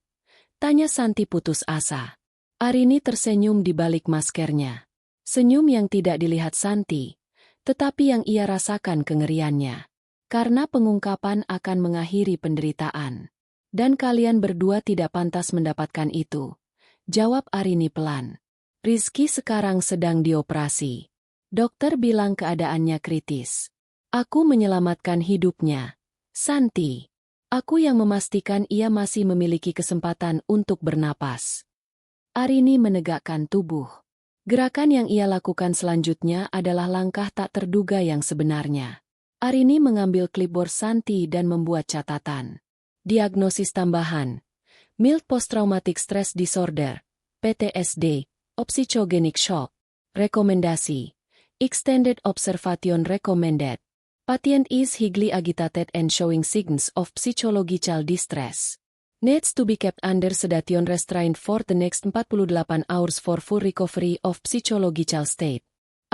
Tanya Santi putus asa. Arini tersenyum di balik maskernya. Senyum yang tidak dilihat Santi, tetapi yang ia rasakan kengeriannya. Karena pengungkapan akan mengakhiri penderitaan. Dan kalian berdua tidak pantas mendapatkan itu. Jawab Arini pelan. Rizky sekarang sedang dioperasi. Dokter bilang keadaannya kritis. Aku menyelamatkan hidupnya. Santi. Aku yang memastikan ia masih memiliki kesempatan untuk bernapas. Arini menegakkan tubuh. Gerakan yang ia lakukan selanjutnya adalah langkah tak terduga yang sebenarnya. Arini mengambil klipboard Santi dan membuat catatan. Diagnosis tambahan. Mild Post-Traumatic Stress Disorder, PTSD, Psychogenic Shock. Rekomendasi. Extended Observation Recommended. Patient is highly agitated and showing signs of psychological distress. Needs to be kept under sedation restraint for the next 48 hours for full recovery of psychological state.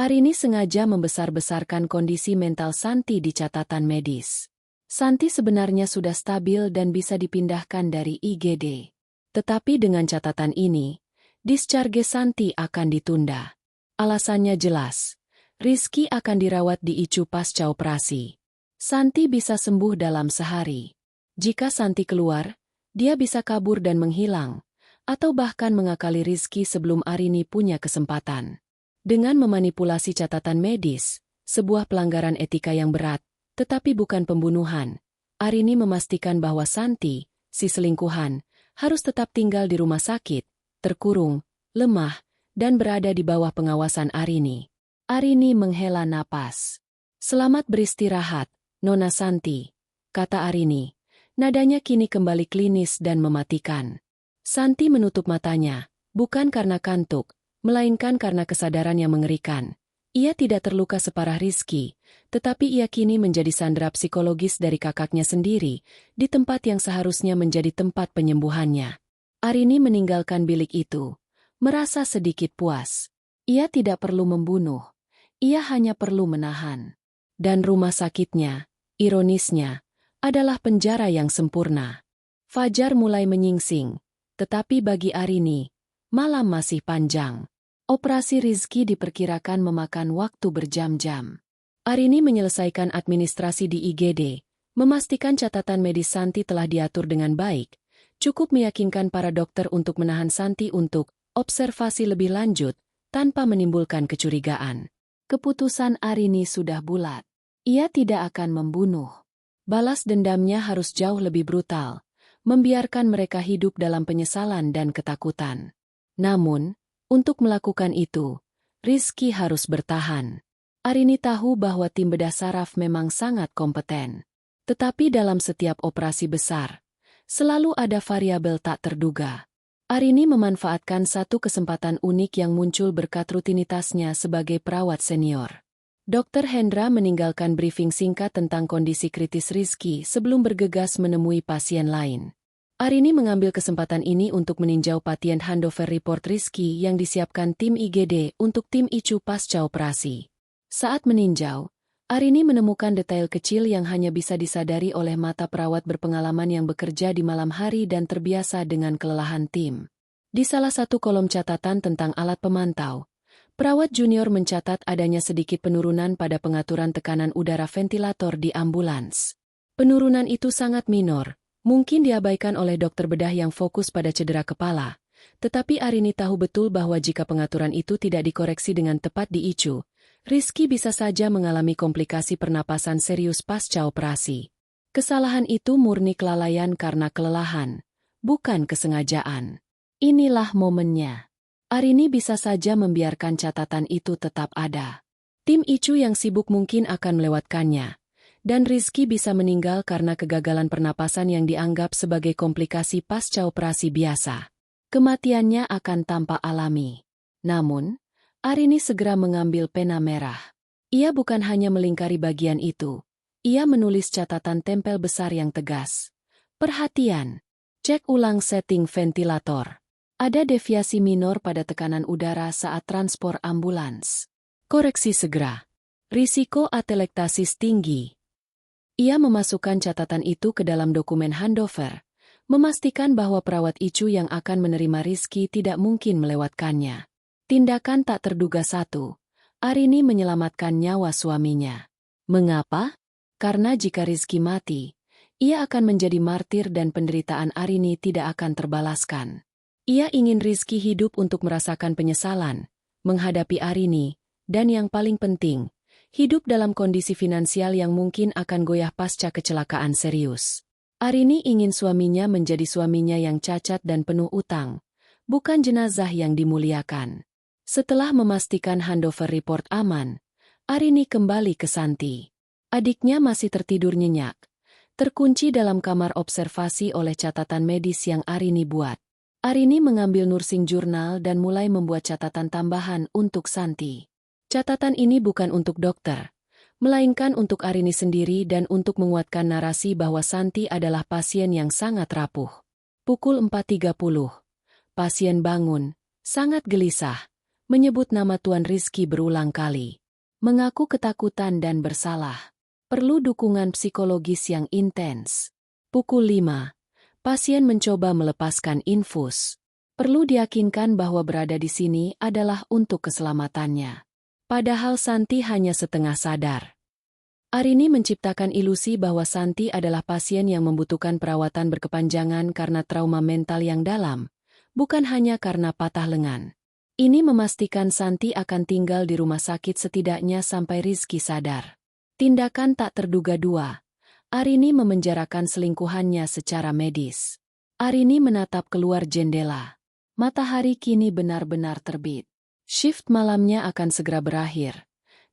Arini sengaja membesar-besarkan kondisi mental Santi di catatan medis. Santi sebenarnya sudah stabil dan bisa dipindahkan dari IGD. Tetapi dengan catatan ini, discharge Santi akan ditunda. Alasannya jelas, Rizky akan dirawat di ICU pasca operasi. Santi bisa sembuh dalam sehari. Jika Santi keluar, dia bisa kabur dan menghilang, atau bahkan mengakali Rizky sebelum Arini punya kesempatan. Dengan memanipulasi catatan medis, sebuah pelanggaran etika yang berat, tetapi bukan pembunuhan, Arini memastikan bahwa Santi, si selingkuhan, harus tetap tinggal di rumah sakit, terkurung, lemah, dan berada di bawah pengawasan Arini. Arini menghela napas. "Selamat beristirahat, Nona Santi," kata Arini. Nadanya kini kembali klinis dan mematikan. Santi menutup matanya, bukan karena kantuk, melainkan karena kesadaran yang mengerikan. Ia tidak terluka separah Rizky, tetapi ia kini menjadi sandera psikologis dari kakaknya sendiri, di tempat yang seharusnya menjadi tempat penyembuhannya. Arini meninggalkan bilik itu, merasa sedikit puas. Ia tidak perlu membunuh, ia hanya perlu menahan. Dan rumah sakitnya, ironisnya, adalah penjara yang sempurna. Fajar mulai menyingsing, tetapi bagi Arini, malam masih panjang. Operasi Rizky diperkirakan memakan waktu berjam-jam. Arini menyelesaikan administrasi di IGD, memastikan catatan medis Santi telah diatur dengan baik, cukup meyakinkan para dokter untuk menahan Santi untuk observasi lebih lanjut, tanpa menimbulkan kecurigaan. Keputusan Arini sudah bulat. Ia tidak akan membunuh. Balas dendamnya harus jauh lebih brutal, membiarkan mereka hidup dalam penyesalan dan ketakutan. Namun, untuk melakukan itu, Rizky harus bertahan. Arini tahu bahwa tim bedah saraf memang sangat kompeten. Tetapi dalam setiap operasi besar, selalu ada variabel tak terduga. Arini memanfaatkan satu kesempatan unik yang muncul berkat rutinitasnya sebagai perawat senior. Dr. Hendra meninggalkan briefing singkat tentang kondisi kritis Rizky sebelum bergegas menemui pasien lain. Arini mengambil kesempatan ini untuk meninjau pasien handover report Rizky yang disiapkan tim IGD untuk tim ICU pasca operasi. Saat meninjau, Arini menemukan detail kecil yang hanya bisa disadari oleh mata perawat berpengalaman yang bekerja di malam hari dan terbiasa dengan kelelahan tim. Di salah satu kolom catatan tentang alat pemantau, perawat junior mencatat adanya sedikit penurunan pada pengaturan tekanan udara ventilator di ambulans. Penurunan itu sangat minor. Mungkin diabaikan oleh dokter bedah yang fokus pada cedera kepala, tetapi Arini tahu betul bahwa jika pengaturan itu tidak dikoreksi dengan tepat di ICU, Rizky bisa saja mengalami komplikasi pernapasan serius pasca operasi. Kesalahan itu murni kelalaian karena kelelahan, bukan kesengajaan. Inilah momennya. Arini bisa saja membiarkan catatan itu tetap ada. Tim ICU yang sibuk mungkin akan melewatkannya. Dan Rizky bisa meninggal karena kegagalan pernapasan yang dianggap sebagai komplikasi pasca operasi biasa. Kematiannya akan tampak alami. Namun, Arini segera mengambil pena merah. Ia bukan hanya melingkari bagian itu. Ia menulis catatan tempel besar yang tegas. Perhatian! Cek ulang setting ventilator. Ada deviasi minor pada tekanan udara saat transport ambulans. Koreksi segera. Risiko atelektasis tinggi. Ia memasukkan catatan itu ke dalam dokumen handover, memastikan bahwa perawat ICU yang akan menerima Rizky tidak mungkin melewatkannya. Tindakan tak terduga satu, Arini menyelamatkan nyawa suaminya. Mengapa? Karena jika Rizky mati, ia akan menjadi martir dan penderitaan Arini tidak akan terbalaskan. Ia ingin Rizky hidup untuk merasakan penyesalan, menghadapi Arini, dan yang paling penting, hidup dalam kondisi finansial yang mungkin akan goyah pasca kecelakaan serius. Arini ingin suaminya menjadi suaminya yang cacat dan penuh utang, bukan jenazah yang dimuliakan. Setelah memastikan handover report aman, Arini kembali ke Santi. Adiknya masih tertidur nyenyak, terkunci dalam kamar observasi oleh catatan medis yang Arini buat. Arini mengambil nursing jurnal dan mulai membuat catatan tambahan untuk Santi. Catatan ini bukan untuk dokter, melainkan untuk Arini sendiri dan untuk menguatkan narasi bahwa Santi adalah pasien yang sangat rapuh. Pukul 4.30. Pasien bangun, sangat gelisah, menyebut nama Tuan Rizky berulang kali. Mengaku ketakutan dan bersalah. Perlu dukungan psikologis yang intens. Pukul 5. Pasien mencoba melepaskan infus. Perlu diyakinkan bahwa berada di sini adalah untuk keselamatannya. Padahal Santi hanya setengah sadar. Arini menciptakan ilusi bahwa Santi adalah pasien yang membutuhkan perawatan berkepanjangan karena trauma mental yang dalam, bukan hanya karena patah lengan. Ini memastikan Santi akan tinggal di rumah sakit setidaknya sampai Rizky sadar. Tindakan tak terduga-duga. Arini memenjarakan selingkuhannya secara medis. Arini menatap keluar jendela. Matahari kini benar-benar terbit. Shift malamnya akan segera berakhir.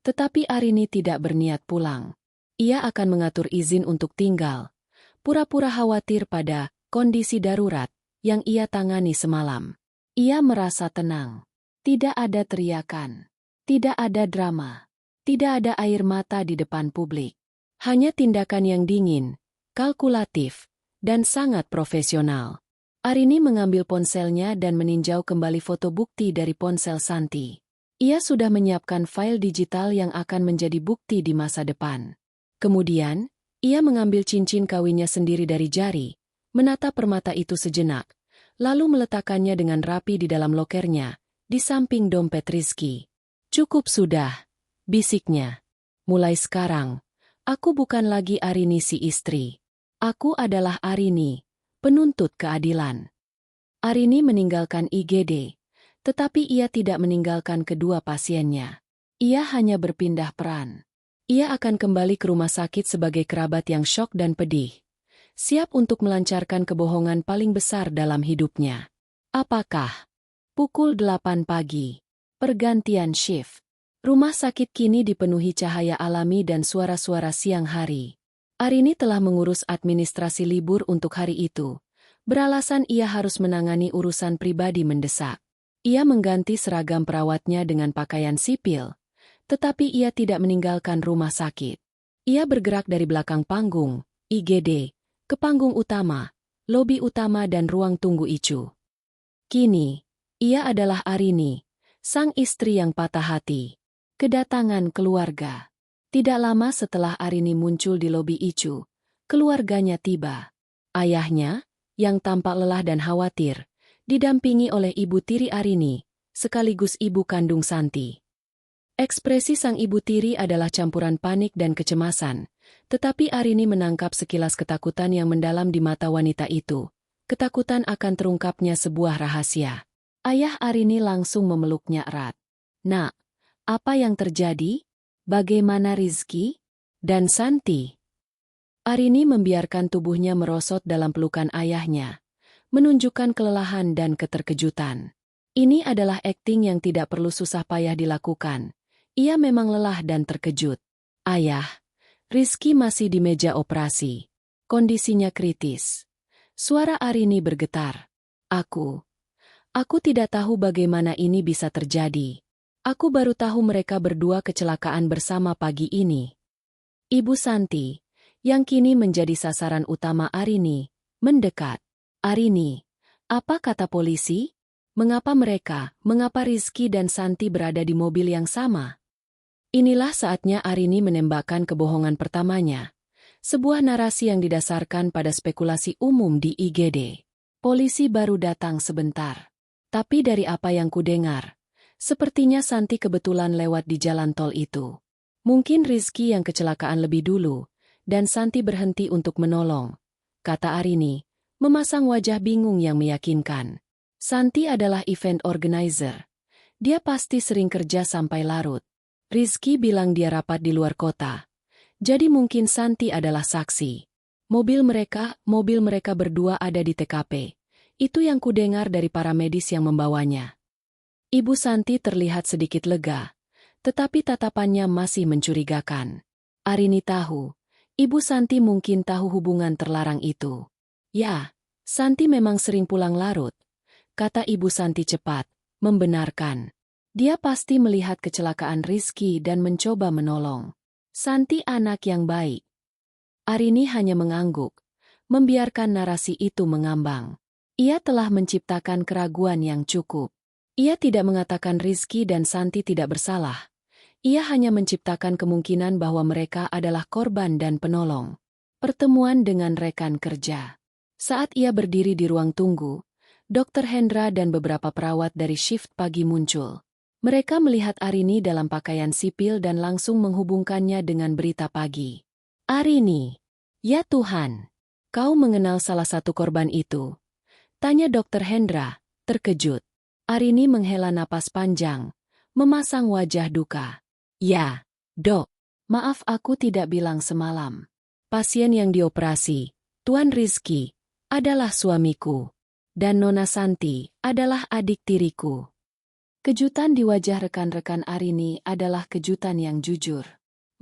Tetapi Arini tidak berniat pulang. Ia akan mengatur izin untuk tinggal. Pura-pura khawatir pada kondisi darurat yang ia tangani semalam. Ia merasa tenang. Tidak ada teriakan. Tidak ada drama. Tidak ada air mata di depan publik. Hanya tindakan yang dingin, kalkulatif, dan sangat profesional. Arini mengambil ponselnya dan meninjau kembali foto bukti dari ponsel Santi. Ia sudah menyiapkan file digital yang akan menjadi bukti di masa depan. Kemudian, ia mengambil cincin kawinnya sendiri dari jari, menatap permata itu sejenak, lalu meletakkannya dengan rapi di dalam lokernya, di samping dompet Rizky. Cukup sudah, bisiknya. Mulai sekarang, aku bukan lagi Arini si istri. Aku adalah Arini, penuntut keadilan. Arini meninggalkan IGD, tetapi ia tidak meninggalkan kedua pasiennya. Ia hanya berpindah peran. Ia akan kembali ke rumah sakit sebagai kerabat yang syok dan pedih, siap untuk melancarkan kebohongan paling besar dalam hidupnya. Apakah? Pukul 8 pagi. Pergantian shift. Rumah sakit kini dipenuhi cahaya alami dan suara-suara siang hari. Arini telah mengurus administrasi libur untuk hari itu. Beralasan ia harus menangani urusan pribadi mendesak. Ia mengganti seragam perawatnya dengan pakaian sipil, tetapi ia tidak meninggalkan rumah sakit. Ia bergerak dari belakang panggung, IGD, ke panggung utama, lobi utama dan ruang tunggu ICU. Kini, ia adalah Arini, sang istri yang patah hati. Kedatangan keluarga. Tidak lama setelah Arini muncul di lobi ICU, keluarganya tiba. Ayahnya, yang tampak lelah dan khawatir, didampingi oleh ibu tiri Arini, sekaligus ibu kandung Santi. Ekspresi sang ibu tiri adalah campuran panik dan kecemasan, tetapi Arini menangkap sekilas ketakutan yang mendalam di mata wanita itu. Ketakutan akan terungkapnya sebuah rahasia. Ayah Arini langsung memeluknya erat. "Nak, apa yang terjadi? Bagaimana Rizky dan Santi?" Arini membiarkan tubuhnya merosot dalam pelukan ayahnya, menunjukkan kelelahan dan keterkejutan. Ini adalah akting yang tidak perlu susah payah dilakukan. Ia memang lelah dan terkejut. "Ayah, Rizky masih di meja operasi. Kondisinya kritis." Suara Arini bergetar. Aku tidak tahu bagaimana ini bisa terjadi. Aku baru tahu mereka berdua kecelakaan bersama pagi ini." Ibu Santi, yang kini menjadi sasaran utama Arini, mendekat. "Arini, apa kata polisi? Mengapa Rizky dan Santi berada di mobil yang sama?" Inilah saatnya Arini menembakkan kebohongan pertamanya. Sebuah narasi yang didasarkan pada spekulasi umum di IGD. "Polisi baru datang sebentar. Tapi dari apa yang kudengar, sepertinya Santi kebetulan lewat di jalan tol itu. Mungkin Rizky yang kecelakaan lebih dulu, dan Santi berhenti untuk menolong," kata Arini, memasang wajah bingung yang meyakinkan. Santi adalah event organizer. Dia pasti sering kerja sampai larut. Rizky bilang dia rapat di luar kota. Jadi mungkin Santi adalah saksi. Mobil mereka berdua ada di TKP. Itu yang kudengar dari para medis yang membawanya. Ibu Santi terlihat sedikit lega, tetapi tatapannya masih mencurigakan. Arini tahu, Ibu Santi mungkin tahu hubungan terlarang itu. "Ya, Santi memang sering pulang larut," kata Ibu Santi cepat, membenarkan. Dia pasti melihat kecelakaan Rizky dan mencoba menolong. Santi anak yang baik. Arini hanya mengangguk, membiarkan narasi itu mengambang. Ia telah menciptakan keraguan yang cukup. Ia tidak mengatakan Rizky dan Santi tidak bersalah. Ia hanya menciptakan kemungkinan bahwa mereka adalah korban dan penolong. Pertemuan dengan rekan kerja. Saat ia berdiri di ruang tunggu, Dr. Hendra dan beberapa perawat dari shift pagi muncul. Mereka melihat Arini dalam pakaian sipil dan langsung menghubungkannya dengan berita pagi. Arini. Ya Tuhan. Kau mengenal salah satu korban itu? Tanya Dr. Hendra, terkejut. Arini menghela napas panjang, memasang wajah duka. Ya, Dok. Maaf aku tidak bilang semalam. Pasien yang dioperasi, Tuan Rizky, adalah suamiku. Dan Nona Santi adalah adik tiriku. Kejutan di wajah rekan-rekan Arini adalah kejutan yang jujur.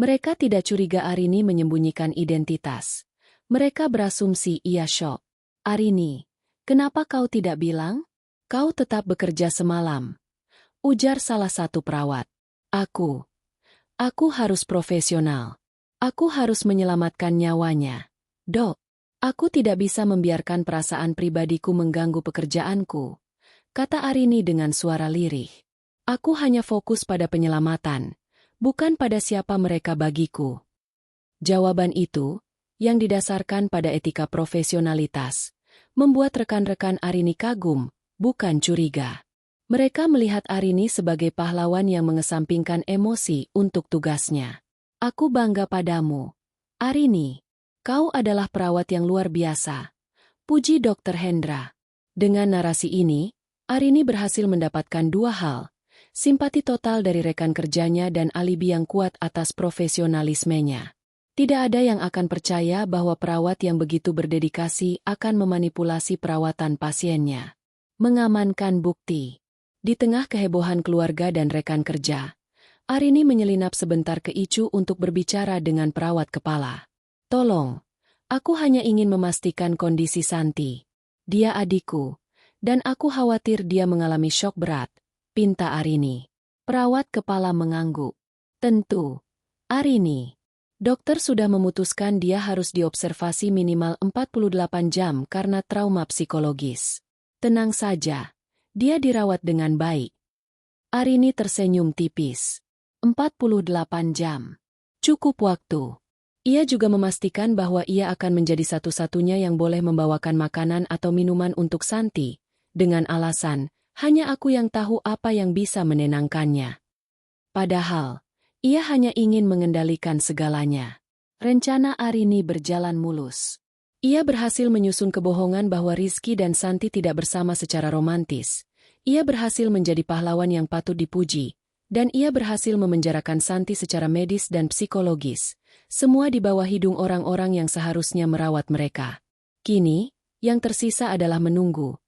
Mereka tidak curiga Arini menyembunyikan identitas. Mereka berasumsi ia syok. Arini, kenapa kau tidak bilang? Kau tetap bekerja semalam. Ujar salah satu perawat. Aku harus profesional. Aku harus menyelamatkan nyawanya. Dok, aku tidak bisa membiarkan perasaan pribadiku mengganggu pekerjaanku, kata Arini dengan suara lirih. Aku hanya fokus pada penyelamatan, bukan pada siapa mereka bagiku. Jawaban itu, yang didasarkan pada etika profesionalitas, membuat rekan-rekan Arini kagum, bukan curiga. Mereka melihat Arini sebagai pahlawan yang mengesampingkan emosi untuk tugasnya. Aku bangga padamu, Arini. Kau adalah perawat yang luar biasa. Puji Dr. Hendra. Dengan narasi ini, Arini berhasil mendapatkan dua hal. Simpati total dari rekan kerjanya dan alibi yang kuat atas profesionalismenya. Tidak ada yang akan percaya bahwa perawat yang begitu berdedikasi akan memanipulasi perawatan pasiennya. Mengamankan bukti. Di tengah kehebohan keluarga dan rekan kerja, Arini menyelinap sebentar ke Icu untuk berbicara dengan perawat kepala. Tolong, aku hanya ingin memastikan kondisi Santi. Dia adikku, dan aku khawatir dia mengalami syok berat, pinta Arini. Perawat kepala mengangguk. Tentu, Arini. Dokter sudah memutuskan dia harus diobservasi minimal 48 jam karena trauma psikologis. Tenang saja, dia dirawat dengan baik. Arini tersenyum tipis. 48 jam. Cukup waktu. Ia juga memastikan bahwa ia akan menjadi satu-satunya yang boleh membawakan makanan atau minuman untuk Santi, dengan alasan, hanya aku yang tahu apa yang bisa menenangkannya. Padahal, ia hanya ingin mengendalikan segalanya. Rencana Arini berjalan mulus. Ia berhasil menyusun kebohongan bahwa Rizky dan Santi tidak bersama secara romantis. Ia berhasil menjadi pahlawan yang patut dipuji, dan ia berhasil memenjarakan Santi secara medis dan psikologis. Semua di bawah hidung orang-orang yang seharusnya merawat mereka. Kini, yang tersisa adalah menunggu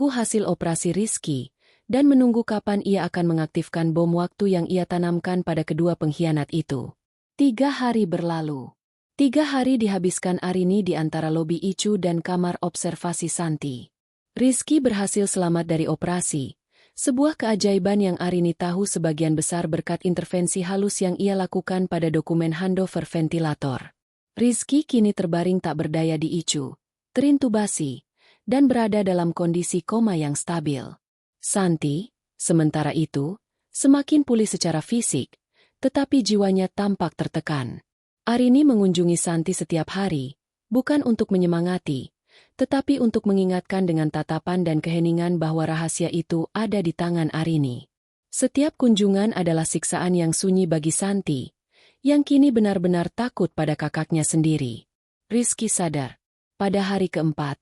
hasil operasi Rizky, dan menunggu kapan ia akan mengaktifkan bom waktu yang ia tanamkan pada kedua pengkhianat itu. 3 hari berlalu. 3 hari dihabiskan Arini di antara lobi Icu dan kamar observasi Santi. Rizky berhasil selamat dari operasi, sebuah keajaiban yang Arini tahu sebagian besar berkat intervensi halus yang ia lakukan pada dokumen handover ventilator. Rizky kini terbaring tak berdaya di Icu, terintubasi, dan berada dalam kondisi koma yang stabil. Santi, sementara itu, semakin pulih secara fisik, tetapi jiwanya tampak tertekan. Arini mengunjungi Santi setiap hari, bukan untuk menyemangati, tetapi untuk mengingatkan dengan tatapan dan keheningan bahwa rahasia itu ada di tangan Arini. Setiap kunjungan adalah siksaan yang sunyi bagi Santi, yang kini benar-benar takut pada kakaknya sendiri. Rizky sadar. Pada hari keempat,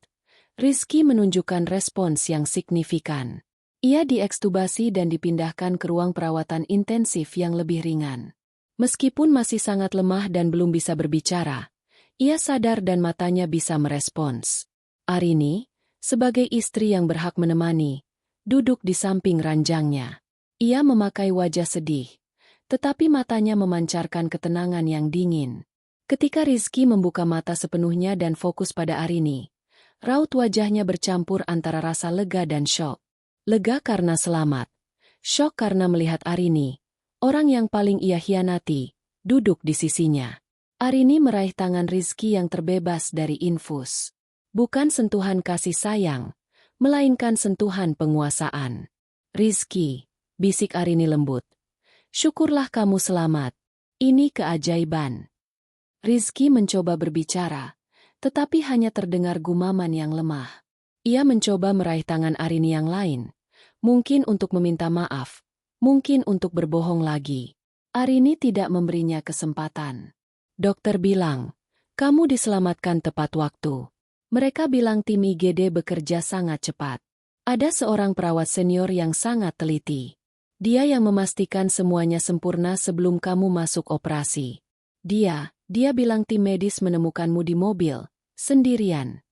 Rizky menunjukkan respons yang signifikan. Ia diekstubasi dan dipindahkan ke ruang perawatan intensif yang lebih ringan. Meskipun masih sangat lemah dan belum bisa berbicara, ia sadar dan matanya bisa merespons. Arini, sebagai istri yang berhak menemani, duduk di samping ranjangnya. Ia memakai wajah sedih, tetapi matanya memancarkan ketenangan yang dingin. Ketika Rizky membuka mata sepenuhnya dan fokus pada Arini, raut wajahnya bercampur antara rasa lega dan syok. Lega karena selamat, syok karena melihat Arini, orang yang paling ia hianati, duduk di sisinya. Arini meraih tangan Rizky yang terbebas dari infus. Bukan sentuhan kasih sayang, melainkan sentuhan penguasaan. Rizky, bisik Arini lembut. Syukurlah kamu selamat. Ini keajaiban. Rizky mencoba berbicara, tetapi hanya terdengar gumaman yang lemah. Ia mencoba meraih tangan Arini yang lain, mungkin untuk meminta maaf, mungkin untuk berbohong lagi. Arini tidak memberinya kesempatan. Dokter bilang, kamu diselamatkan tepat waktu. Mereka bilang tim IGD bekerja sangat cepat. Ada seorang perawat senior yang sangat teliti. Dia yang memastikan semuanya sempurna sebelum kamu masuk operasi. Dia bilang tim medis menemukanmu di mobil, sendirian.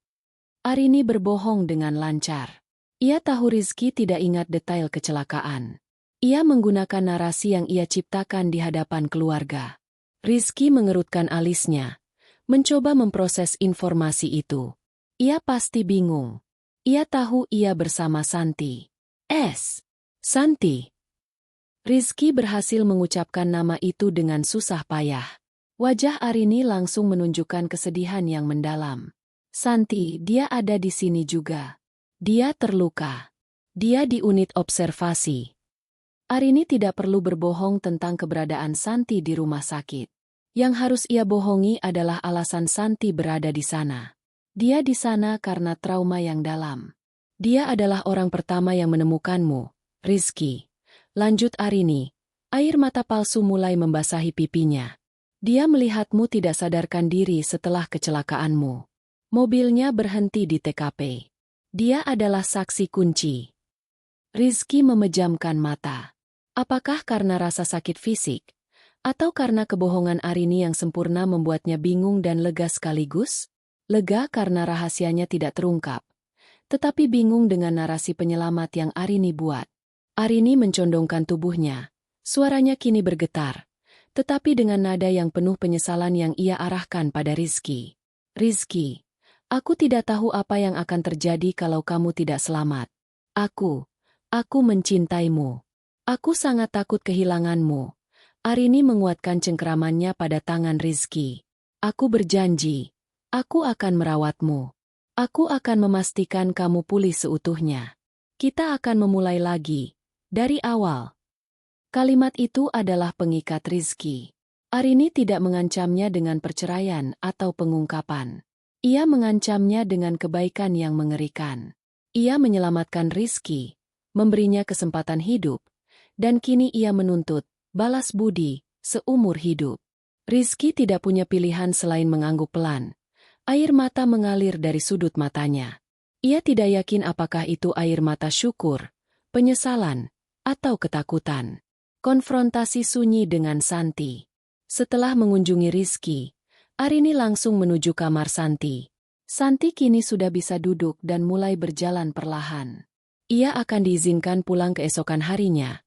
Arini berbohong dengan lancar. Ia tahu Rizky tidak ingat detail kecelakaan. Ia menggunakan narasi yang ia ciptakan di hadapan keluarga. Rizky mengerutkan alisnya, mencoba memproses informasi itu. Ia pasti bingung. Ia tahu ia bersama Santi. Santi. Rizky berhasil mengucapkan nama itu dengan susah payah. Wajah Arini langsung menunjukkan kesedihan yang mendalam. Santi, dia ada di sini juga. Dia terluka. Dia di unit observasi. Arini tidak perlu berbohong tentang keberadaan Santi di rumah sakit. Yang harus ia bohongi adalah alasan Santi berada di sana. Dia di sana karena trauma yang dalam. Dia adalah orang pertama yang menemukanmu, Rizky. Lanjut Arini. Air mata palsu mulai membasahi pipinya. Dia melihatmu tidak sadarkan diri setelah kecelakaanmu. Mobilnya berhenti di TKP. Dia adalah saksi kunci. Rizky memejamkan mata. Apakah karena rasa sakit fisik? Atau karena kebohongan Arini yang sempurna membuatnya bingung dan lega sekaligus? Lega karena rahasianya tidak terungkap. Tetapi bingung dengan narasi penyelamat yang Arini buat. Arini mencondongkan tubuhnya. Suaranya kini bergetar. Tetapi dengan nada yang penuh penyesalan yang ia arahkan pada Rizky. Rizky, aku tidak tahu apa yang akan terjadi kalau kamu tidak selamat. Aku mencintaimu. Aku sangat takut kehilanganmu. Arini menguatkan cengkeramannya pada tangan Rizky. Aku berjanji. Aku akan merawatmu. Aku akan memastikan kamu pulih seutuhnya. Kita akan memulai lagi. Dari awal. Kalimat itu adalah pengikat Rizky. Arini tidak mengancamnya dengan perceraian atau pengungkapan. Ia mengancamnya dengan kebaikan yang mengerikan. Ia menyelamatkan Rizky, memberinya kesempatan hidup, dan kini ia menuntut balas budi seumur hidup. Rizky tidak punya pilihan selain mengangguk pelan. Air mata mengalir dari sudut matanya. Ia tidak yakin apakah itu air mata syukur, penyesalan, atau ketakutan. Konfrontasi sunyi dengan Santi. Setelah mengunjungi Rizky, Arini langsung menuju kamar Santi. Santi kini sudah bisa duduk dan mulai berjalan perlahan. Ia akan diizinkan pulang keesokan harinya.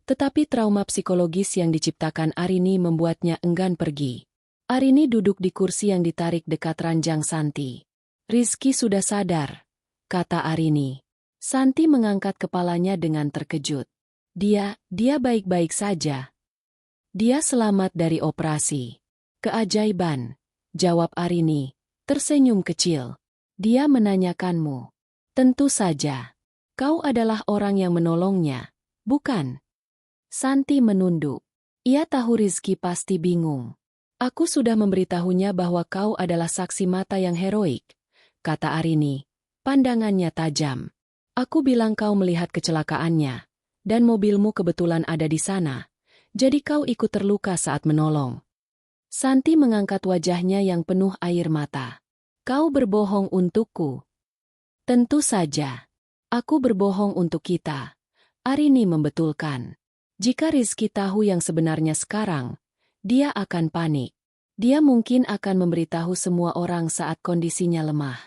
Tetapi trauma psikologis yang diciptakan Arini membuatnya enggan pergi. Arini duduk di kursi yang ditarik dekat ranjang Santi. Rizky sudah sadar, kata Arini. Santi mengangkat kepalanya dengan terkejut. Dia baik-baik saja. Dia selamat dari operasi. Keajaiban, jawab Arini, tersenyum kecil. Dia menanyakanmu. Tentu saja. Kau adalah orang yang menolongnya, bukan? Santi menunduk. Ia tahu Rizky pasti bingung. Aku sudah memberitahunya bahwa kau adalah saksi mata yang heroik, kata Arini. Pandangannya tajam. Aku bilang kau melihat kecelakaannya, dan mobilmu kebetulan ada di sana, jadi kau ikut terluka saat menolong. Santi mengangkat wajahnya yang penuh air mata. Kau berbohong untukku. Tentu saja. Aku berbohong untuk kita. Arini membetulkan. Jika Rizky tahu yang sebenarnya sekarang, dia akan panik. Dia mungkin akan memberitahu semua orang saat kondisinya lemah.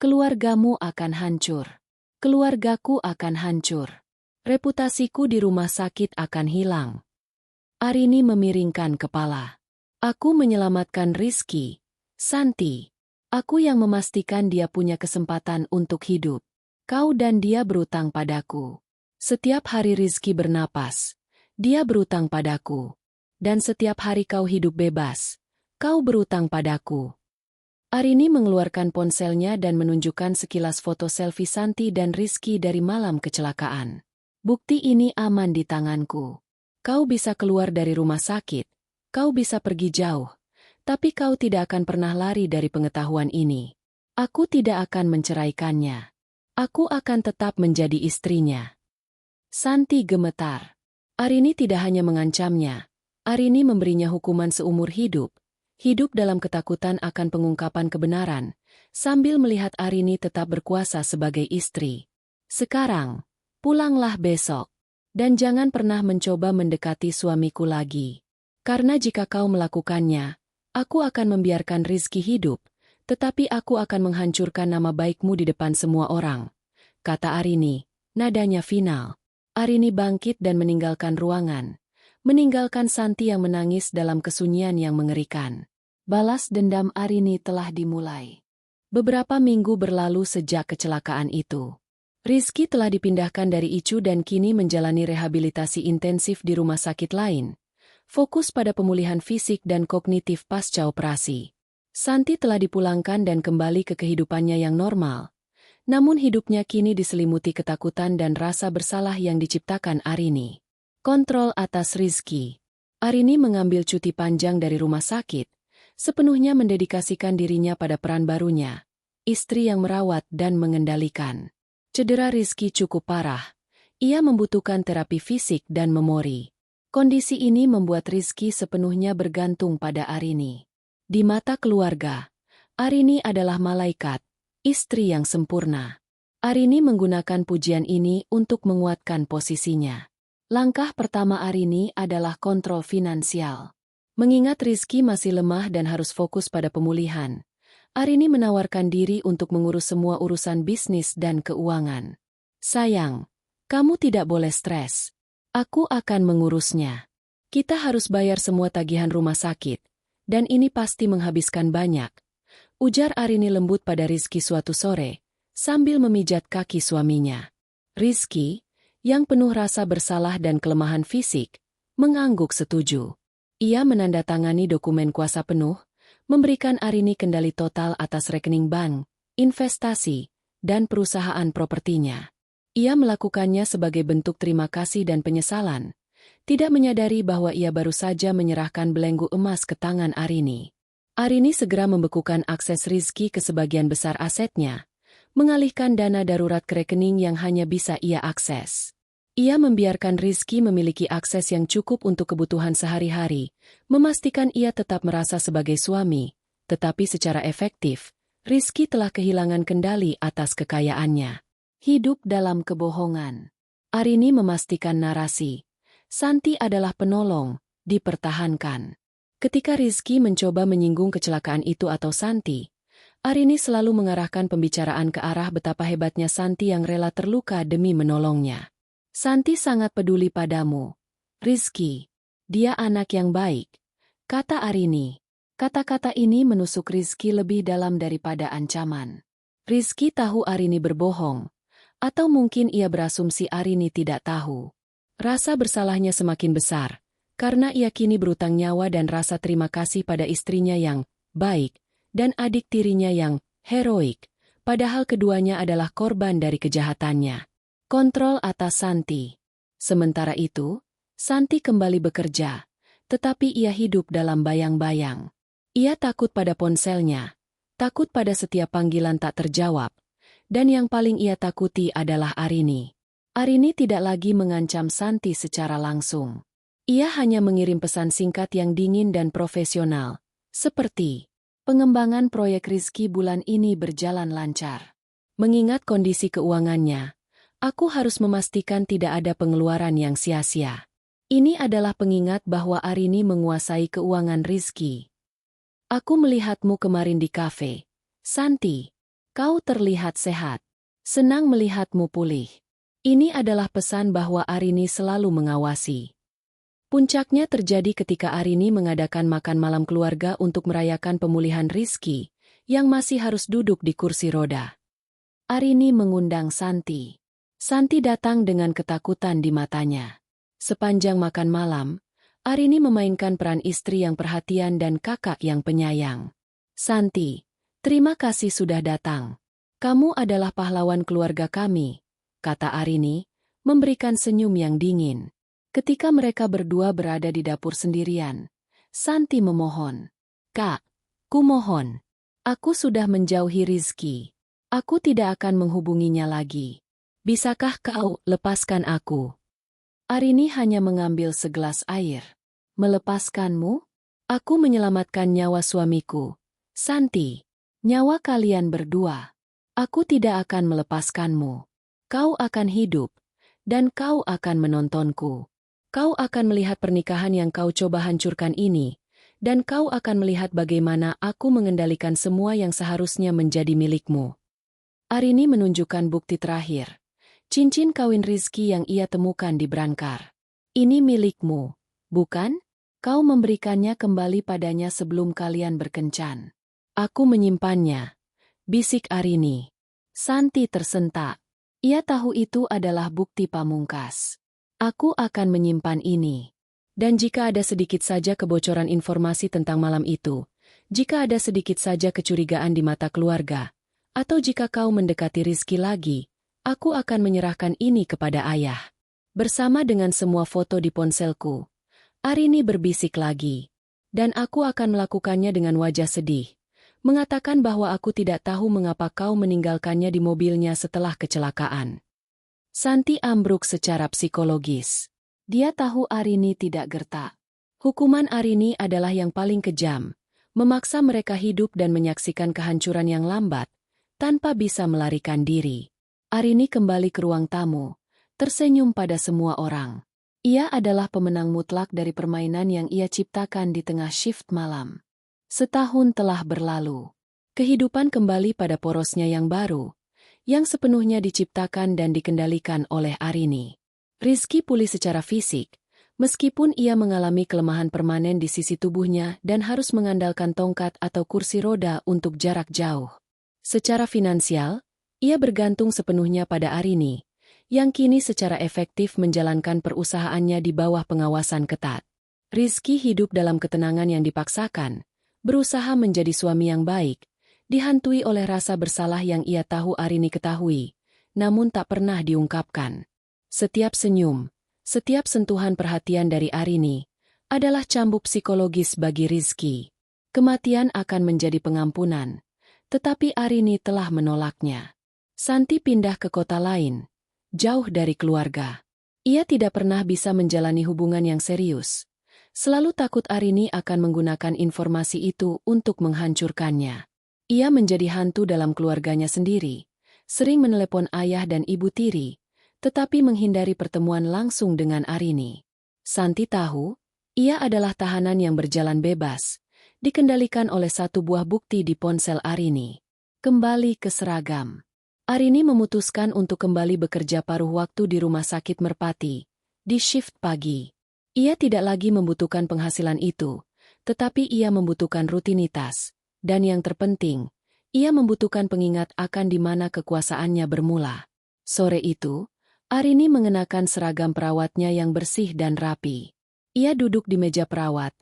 Keluargamu akan hancur. Keluargaku akan hancur. Reputasiku di rumah sakit akan hilang. Arini memiringkan kepala. Aku menyelamatkan Rizky. Santi. Aku yang memastikan dia punya kesempatan untuk hidup. Kau dan dia berutang padaku. Setiap hari Rizky bernapas, dia berutang padaku. Dan setiap hari kau hidup bebas, kau berutang padaku. Arini mengeluarkan ponselnya dan menunjukkan sekilas foto selfie Santi dan Rizky dari malam kecelakaan. Bukti ini aman di tanganku. Kau bisa keluar dari rumah sakit, kau bisa pergi jauh, tapi kau tidak akan pernah lari dari pengetahuan ini. Aku tidak akan menceraikannya. Aku akan tetap menjadi istrinya. Santi gemetar. Arini tidak hanya mengancamnya, Arini memberinya hukuman seumur hidup. Hidup dalam ketakutan akan pengungkapan kebenaran, sambil melihat Arini tetap berkuasa sebagai istri. Sekarang, pulanglah besok. Dan jangan pernah mencoba mendekati suamiku lagi. Karena jika kau melakukannya, aku akan membiarkan Rizky hidup, tetapi aku akan menghancurkan nama baikmu di depan semua orang, kata Arini, nadanya final. Arini bangkit dan meninggalkan ruangan, meninggalkan Santi yang menangis dalam kesunyian yang mengerikan. Balas dendam Arini telah dimulai. Beberapa minggu berlalu sejak kecelakaan itu. Rizky telah dipindahkan dari ICU dan kini menjalani rehabilitasi intensif di rumah sakit lain, fokus pada pemulihan fisik dan kognitif pasca operasi. Santi telah dipulangkan dan kembali ke kehidupannya yang normal. Namun hidupnya kini diselimuti ketakutan dan rasa bersalah yang diciptakan Arini. Kontrol atas Rizky. Arini mengambil cuti panjang dari rumah sakit, sepenuhnya mendedikasikan dirinya pada peran barunya, istri yang merawat dan mengendalikan. Cedera Rizky cukup parah. Ia membutuhkan terapi fisik dan memori. Kondisi ini membuat Rizky sepenuhnya bergantung pada Arini. Di mata keluarga, Arini adalah malaikat, istri yang sempurna. Arini menggunakan pujian ini untuk menguatkan posisinya. Langkah pertama Arini adalah kontrol finansial. Mengingat Rizky masih lemah dan harus fokus pada pemulihan, Arini menawarkan diri untuk mengurus semua urusan bisnis dan keuangan. Sayang, kamu tidak boleh stres. Aku akan mengurusnya. Kita harus bayar semua tagihan rumah sakit, dan ini pasti menghabiskan banyak, ujar Arini lembut pada Rizky suatu sore, sambil memijat kaki suaminya. Rizky, yang penuh rasa bersalah dan kelemahan fisik, mengangguk setuju. Ia menandatangani dokumen kuasa penuh, memberikan Arini kendali total atas rekening bank, investasi, dan perusahaan propertinya. Ia melakukannya sebagai bentuk terima kasih dan penyesalan, tidak menyadari bahwa ia baru saja menyerahkan belenggu emas ke tangan Arini. Arini segera membekukan akses Rizky ke sebagian besar asetnya, mengalihkan dana darurat ke rekening yang hanya bisa ia akses. Ia membiarkan Rizky memiliki akses yang cukup untuk kebutuhan sehari-hari, memastikan ia tetap merasa sebagai suami, tetapi secara efektif, Rizky telah kehilangan kendali atas kekayaannya. Hidup dalam kebohongan. Arini memastikan narasi. Santi adalah penolong, dipertahankan. Ketika Rizky mencoba menyinggung kecelakaan itu atau Santi, Arini selalu mengarahkan pembicaraan ke arah betapa hebatnya Santi yang rela terluka demi menolongnya. Santi sangat peduli padamu, Rizky. Dia anak yang baik, kata Arini. Kata-kata ini menusuk Rizky lebih dalam daripada ancaman. Rizky tahu Arini berbohong, atau mungkin ia berasumsi Arini tidak tahu. Rasa bersalahnya semakin besar, karena ia kini berutang nyawa dan rasa terima kasih pada istrinya yang baik dan adik tirinya yang heroik, padahal keduanya adalah korban dari kejahatannya. Kontrol atas Santi. Sementara itu, Santi kembali bekerja, tetapi ia hidup dalam bayang-bayang. Ia takut pada ponselnya, takut pada setiap panggilan tak terjawab, dan yang paling ia takuti adalah Arini. Arini tidak lagi mengancam Santi secara langsung. Ia hanya mengirim pesan singkat yang dingin dan profesional, seperti, pengembangan proyek Rizky bulan ini berjalan lancar. Mengingat kondisi keuangannya, aku harus memastikan tidak ada pengeluaran yang sia-sia. Ini adalah pengingat bahwa Arini menguasai keuangan Rizky. Aku melihatmu kemarin di kafe. Santi, kau terlihat sehat. Senang melihatmu pulih. Ini adalah pesan bahwa Arini selalu mengawasi. Puncaknya terjadi ketika Arini mengadakan makan malam keluarga untuk merayakan pemulihan Rizky, yang masih harus duduk di kursi roda. Arini mengundang Santi. Santi datang dengan ketakutan di matanya. Sepanjang makan malam, Arini memainkan peran istri yang perhatian dan kakak yang penyayang. Santi, terima kasih sudah datang. Kamu adalah pahlawan keluarga kami, kata Arini, memberikan senyum yang dingin. Ketika mereka berdua berada di dapur sendirian, Santi memohon, "Kak, kumohon. Aku sudah menjauhi Rizky. Aku tidak akan menghubunginya lagi. Bisakah kau lepaskan aku?" Arini hanya mengambil segelas air. "Melepaskanmu? Aku menyelamatkan nyawa suamiku. Santi, nyawa kalian berdua. Aku tidak akan melepaskanmu. Kau akan hidup, dan kau akan menontonku. Kau akan melihat pernikahan yang kau coba hancurkan ini, dan kau akan melihat bagaimana aku mengendalikan semua yang seharusnya menjadi milikmu." Arini menunjukkan bukti terakhir. Cincin kawin Rizky yang ia temukan di branker. "Ini milikmu, bukan? Kau memberikannya kembali padanya sebelum kalian berkencan." "Aku menyimpannya," bisik Arini. Santi tersentak. Ia tahu itu adalah bukti pamungkas. "Aku akan menyimpan ini. Dan jika ada sedikit saja kebocoran informasi tentang malam itu, jika ada sedikit saja kecurigaan di mata keluarga, atau jika kau mendekati Rizky lagi, aku akan menyerahkan ini kepada ayah." Bersama dengan semua foto di ponselku, Arini berbisik lagi. "Dan aku akan melakukannya dengan wajah sedih. Mengatakan bahwa aku tidak tahu mengapa kau meninggalkannya di mobilnya setelah kecelakaan." Santi ambruk secara psikologis. Dia tahu Arini tidak gertak. Hukuman Arini adalah yang paling kejam, memaksa mereka hidup dan menyaksikan kehancuran yang lambat, tanpa bisa melarikan diri. Arini kembali ke ruang tamu, tersenyum pada semua orang. Ia adalah pemenang mutlak dari permainan yang ia ciptakan di tengah shift malam. Setahun telah berlalu. Kehidupan kembali pada porosnya yang baru, yang sepenuhnya diciptakan dan dikendalikan oleh Arini. Rizky pulih secara fisik, meskipun ia mengalami kelemahan permanen di sisi tubuhnya dan harus mengandalkan tongkat atau kursi roda untuk jarak jauh. Secara finansial, ia bergantung sepenuhnya pada Arini, yang kini secara efektif menjalankan perusahaannya di bawah pengawasan ketat. Rizky hidup dalam ketenangan yang dipaksakan, berusaha menjadi suami yang baik, dihantui oleh rasa bersalah yang ia tahu Arini ketahui, namun tak pernah diungkapkan. Setiap senyum, setiap sentuhan perhatian dari Arini, adalah cambuk psikologis bagi Rizky. Kematian akan menjadi pengampunan, tetapi Arini telah menolaknya. Santi pindah ke kota lain, jauh dari keluarga. Ia tidak pernah bisa menjalani hubungan yang serius. Selalu takut Arini akan menggunakan informasi itu untuk menghancurkannya. Ia menjadi hantu dalam keluarganya sendiri, sering menelepon ayah dan ibu tiri, tetapi menghindari pertemuan langsung dengan Arini. Santi tahu, ia adalah tahanan yang berjalan bebas, dikendalikan oleh satu buah bukti di ponsel Arini. Kembali ke seragam. Arini memutuskan untuk kembali bekerja paruh waktu di rumah sakit Merpati, di shift pagi. Ia tidak lagi membutuhkan penghasilan itu, tetapi ia membutuhkan rutinitas. Dan yang terpenting, ia membutuhkan pengingat akan di mana kekuasaannya bermula. Sore itu, Arini mengenakan seragam perawatnya yang bersih dan rapi. Ia duduk di meja perawat,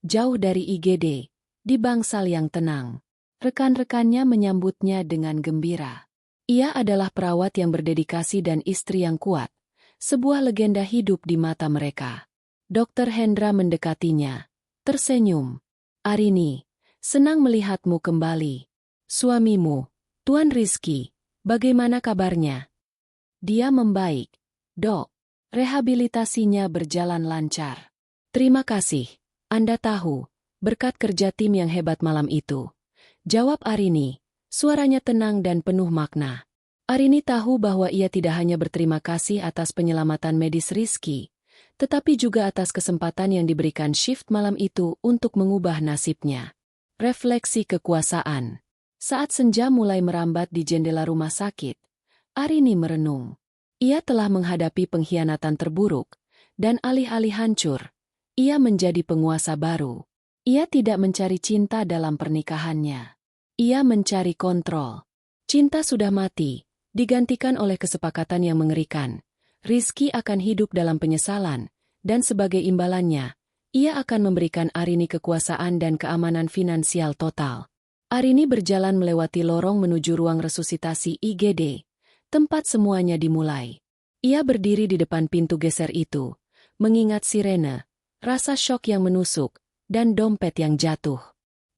jauh dari IGD, di bangsal yang tenang. Rekan-rekannya menyambutnya dengan gembira. Ia adalah perawat yang berdedikasi dan istri yang kuat, sebuah legenda hidup di mata mereka. Dr. Hendra mendekatinya, tersenyum. "Arini, senang melihatmu kembali. Suamimu, Tuan Rizky, bagaimana kabarnya?" "Dia membaik, Dok. Rehabilitasinya berjalan lancar." "Terima kasih. Anda tahu, berkat kerja tim yang hebat malam itu," jawab Arini, suaranya tenang dan penuh makna. Arini tahu bahwa ia tidak hanya berterima kasih atas penyelamatan medis Rizky, tetapi juga atas kesempatan yang diberikan shift malam itu untuk mengubah nasibnya. Refleksi kekuasaan. Saat senja mulai merambat di jendela rumah sakit, Arini merenung. Ia telah menghadapi pengkhianatan terburuk, dan alih-alih hancur, ia menjadi penguasa baru. Ia tidak mencari cinta dalam pernikahannya. Ia mencari kontrol. Cinta sudah mati, digantikan oleh kesepakatan yang mengerikan. Rizky akan hidup dalam penyesalan, dan sebagai imbalannya, ia akan memberikan Arini kekuasaan dan keamanan finansial total. Arini berjalan melewati lorong menuju ruang resusitasi IGD, tempat semuanya dimulai. Ia berdiri di depan pintu geser itu, mengingat sirene, rasa syok yang menusuk, dan dompet yang jatuh.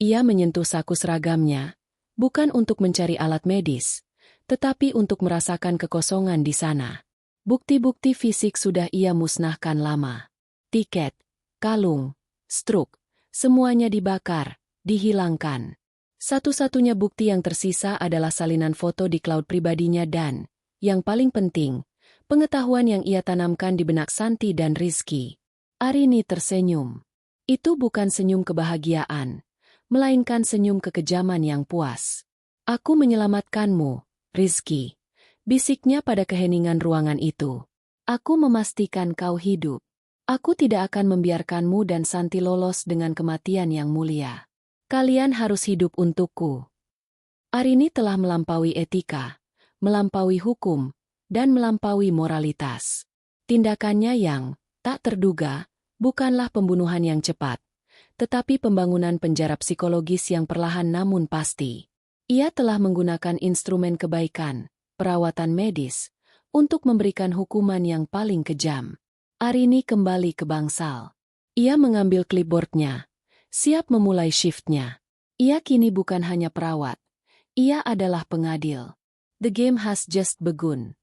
Ia menyentuh saku seragamnya, bukan untuk mencari alat medis, tetapi untuk merasakan kekosongan di sana. Bukti-bukti fisik sudah ia musnahkan lama. Tiket, kalung, struk, semuanya dibakar, dihilangkan. Satu-satunya bukti yang tersisa adalah salinan foto di cloud pribadinya dan, yang paling penting, pengetahuan yang ia tanamkan di benak Santi dan Rizky. Arini tersenyum. Itu bukan senyum kebahagiaan, melainkan senyum kekejaman yang puas. Aku menyelamatkanmu, Rizky. Bisiknya pada keheningan ruangan itu. Aku memastikan kau hidup. Aku tidak akan membiarkanmu dan Santi lolos dengan kematian yang mulia. Kalian harus hidup untukku. Arini telah melampaui etika, melampaui hukum, dan melampaui moralitas. Tindakannya yang tak terduga bukanlah pembunuhan yang cepat, tetapi pembangunan penjara psikologis yang perlahan namun pasti. Ia telah menggunakan instrumen kebaikan, perawatan medis, untuk memberikan hukuman yang paling kejam. Arini kembali ke bangsal. Ia mengambil clipboardnya, siap memulai shiftnya. Ia kini bukan hanya perawat, ia adalah pengadil. The game has just begun.